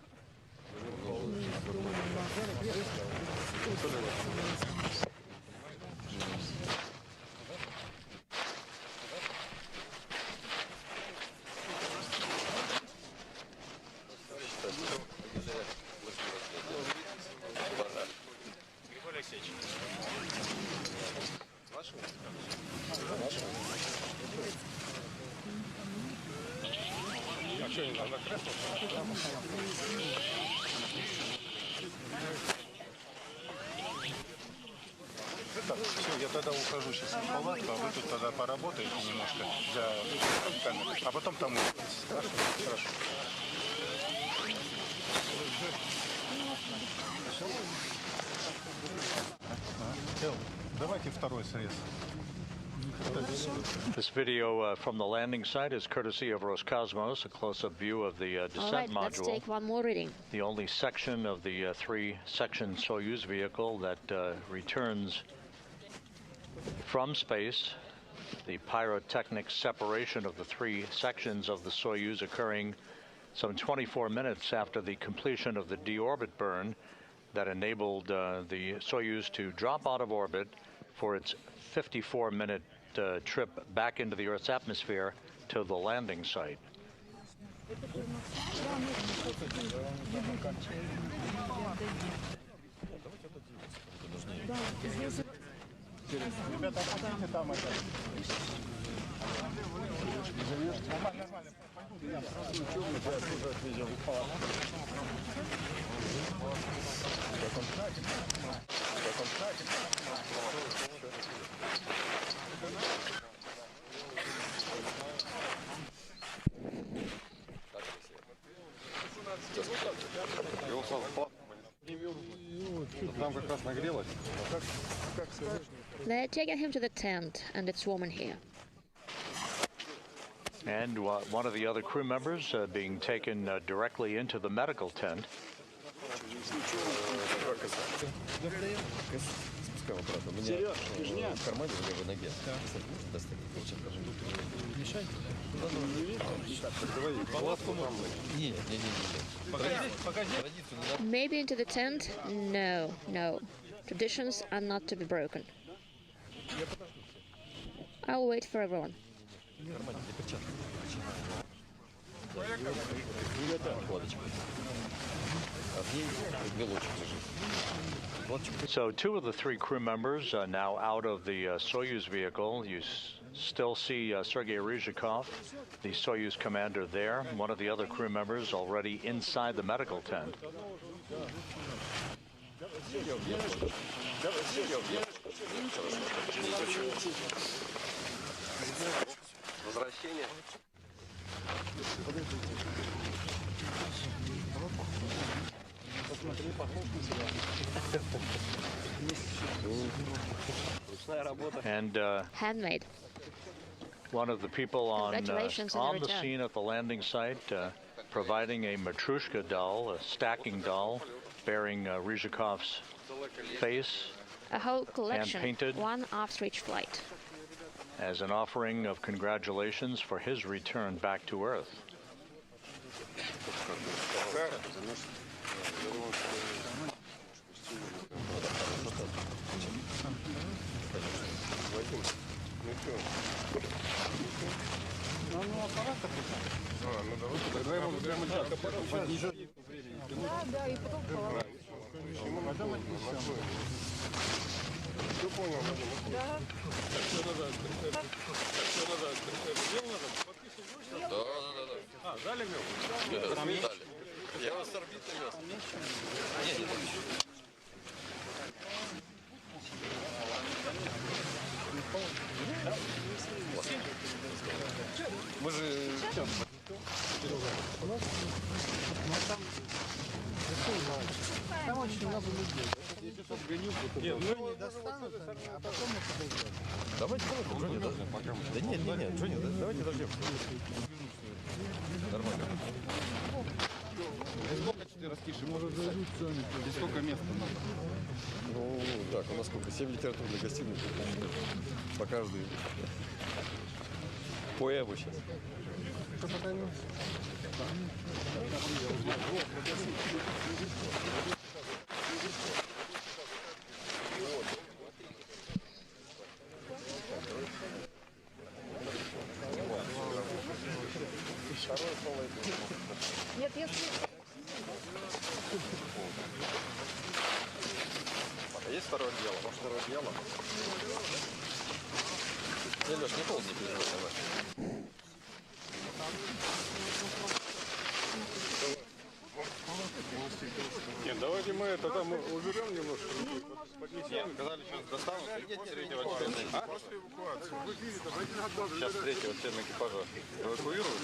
Все, я тогда ухожу сейчас в палатку, а вы тут тогда поработаете немножко для камеры, а потом там увидитесь. Хорошо. Давайте второй срез. This video from the landing site is courtesy of Roscosmos, a close-up view of the descent All right, module. let's take one more reading. The only section of the three-section Soyuz vehicle that returns from space. The pyrotechnic separation of the three sections of the Soyuz occurring some 24 minutes after the completion of the deorbit burn that enabled the Soyuz to drop out of orbit for its 54-minute trip back into the Earth's atmosphere to the landing site. They're taking him to the tent, and it's warm in here. And one of the other crew members being taken directly into the medical tent. Maybe into the tent? No, no. Traditions are not to be broken. I'll wait for everyone. So two of the three crew members are now out of the Soyuz vehicle. You still see Sergey Ryzhikov, the Soyuz commander there. One of the other crew members already inside the medical tent. And handmade. One of the people on the return. scene at the landing site providing a Matryoshka doll, a stacking doll, bearing Ryzhikov's face. A whole collection, hand-painted, one after each flight. As an offering of congratulations for his return back to Earth. Я вас с орбиты вез. Мы же... Там очень много людей. Я сейчас отгоню, Джонни достанут, а потом это дойдет. Давайте, Джонни, да нет, Джонни, давайте дождем. Нормально. Сколько 4 раскиши? Может зажить Джонни? Здесь сколько места надо? Ну, так, у нас сколько? 7 литературных гостиных. По каждой. Поэму сейчас. Нет, если... А есть второе дело? Может, второе дело? Не, Леш, не ползай, не переживай, давай. Нет, давайте мы тогда уберем немножко. Поднесем. Сказали, сейчас достанут. А? После эвакуации. Сейчас третьего члена экипажа эвакуируют.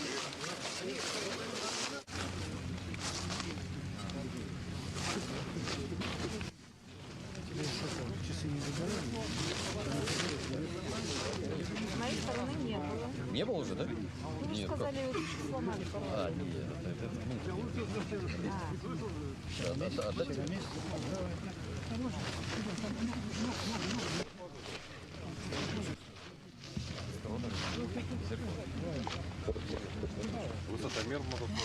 Часы не забирали? С моей стороны не было. Не было уже, да? Вы же сказали, сломали пару. А, нет, это да, отдайте на месте. Высотомер может быть.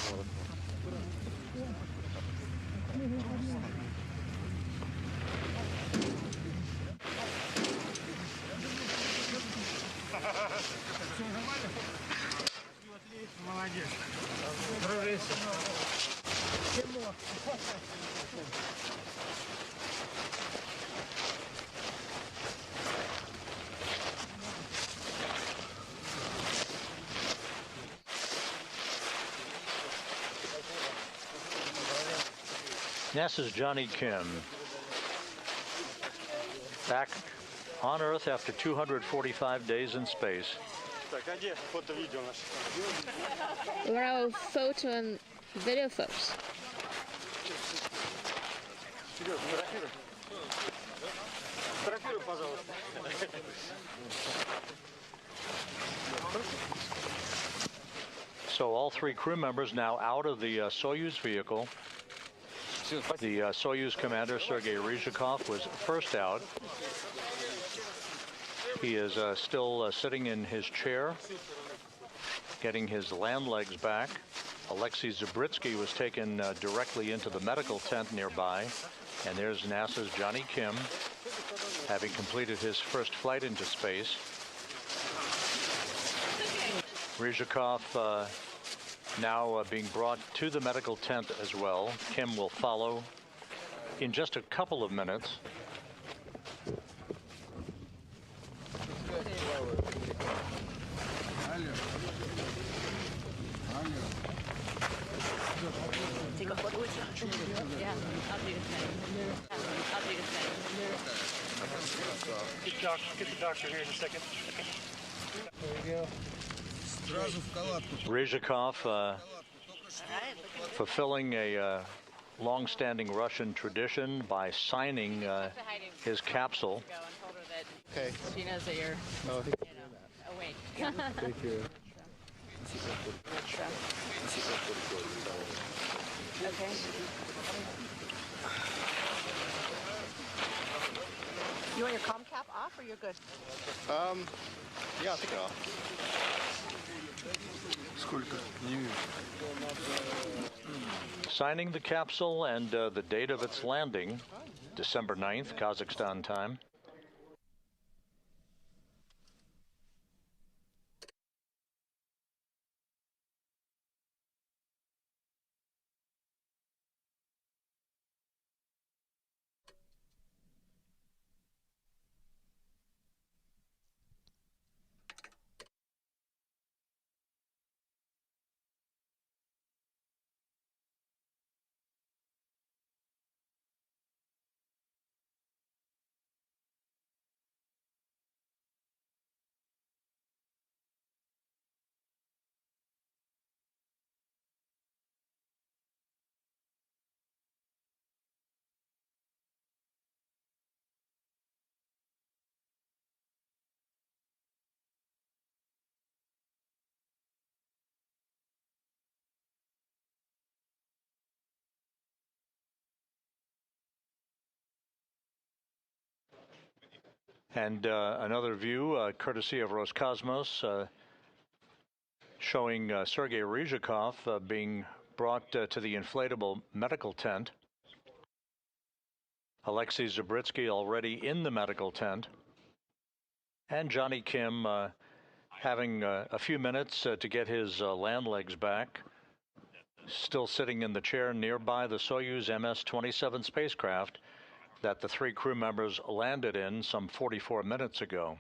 Молодец. Дружище. NASA's Jonny Kim, back on Earth after 245 days in space. Where are our photo and video folks? So all three crew members now out of the Soyuz vehicle. The Soyuz commander, Sergey Ryzhikov, was first out. He is still sitting in his chair, getting his land legs back. Alexey Zubritsky was taken directly into the medical tent nearby. And there's NASA's Jonny Kim, having completed his first flight into space. Ryzhikov now being brought to the medical tent as well. Kim will follow in just a couple of minutes. Take a photo with you? Yeah, I'll do the same. I'll do the same. Get the doctor here in a second. There we go. Ryzhikov fulfilling a long-standing Russian tradition by signing his capsule. Okay. She knows that you're, awake. Thank you. Okay. You want your comm cap off or you're good? Yeah, I think off. Signing the capsule and the date of its landing, December 9th, Kazakhstan time. And another view, courtesy of Roscosmos, showing Sergey Ryzhikov being brought to the inflatable medical tent. Alexey Zubritsky already in the medical tent. And Jonny Kim having a few minutes to get his land legs back. Still sitting in the chair nearby the Soyuz MS-27 spacecraft that the 3 crew members landed in some 44 minutes ago.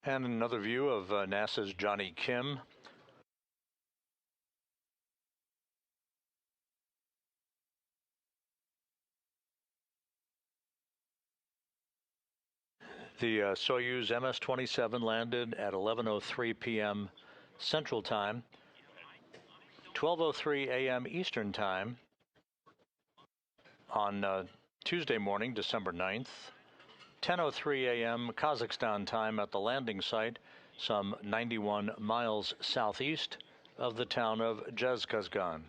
And another view of NASA's Jonny Kim. The Soyuz MS-27 landed at 11:03 p.m. Central Time, 12:03 a.m. Eastern Time on Tuesday morning, December 9th, 10:03 a.m. Kazakhstan time at the landing site, some 91 miles southeast of the town of Roscosmos.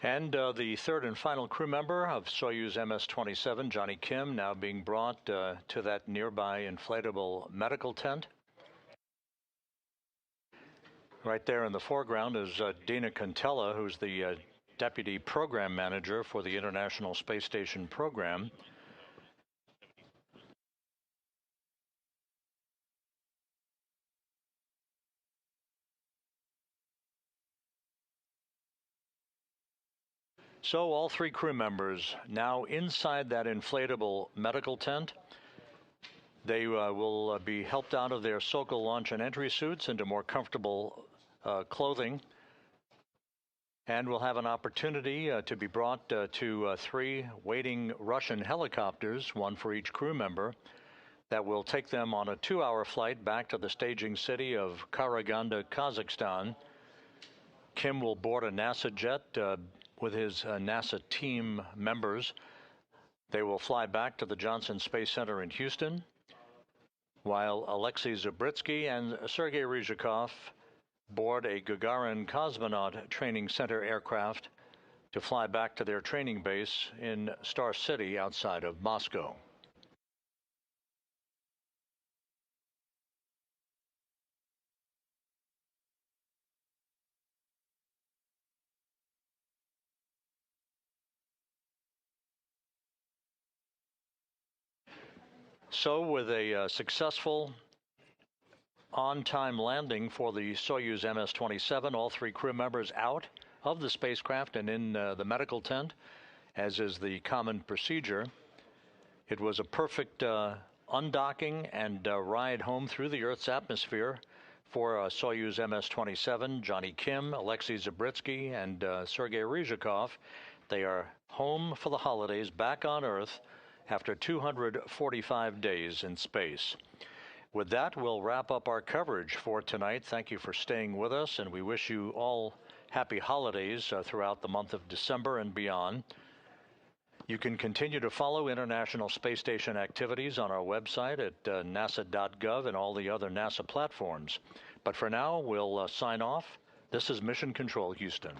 And the third and final crew member of Soyuz MS-27, Jonny Kim, now being brought to that nearby inflatable medical tent. Right there in the foreground is Dina Kontella, who's the Deputy Program Manager for the International Space Station program. So all 3 crew members now inside that inflatable medical tent. They will be helped out of their Sokol launch and entry suits into more comfortable clothing, and will have an opportunity to be brought to 3 waiting Russian helicopters, 1 for each crew member, that will take them on a 2-hour flight back to the staging city of Karaganda, Kazakhstan. Kim will board a NASA jet with his NASA team members. They will fly back to the Johnson Space Center in Houston, while Alexey Zubritsky and Sergey Ryzhikov board a Gagarin Cosmonaut Training Center aircraft to fly back to their training base in Star City outside of Moscow. So with a successful on-time landing for the Soyuz MS-27, all 3 crew members out of the spacecraft and in the medical tent, as is the common procedure. It was a perfect undocking and ride home through the Earth's atmosphere for Soyuz MS-27, Jonny Kim, Alexey Zubritsky, and Sergey Ryzhikov. They are home for the holidays, back on Earth, after 245 days in space. With that, we'll wrap up our coverage for tonight. Thank you for staying with us, and we wish you all happy holidays throughout the month of December and beyond. You can continue to follow International Space Station activities on our website at nasa.gov and all the other NASA platforms. But for now, we'll sign off. This is Mission Control Houston.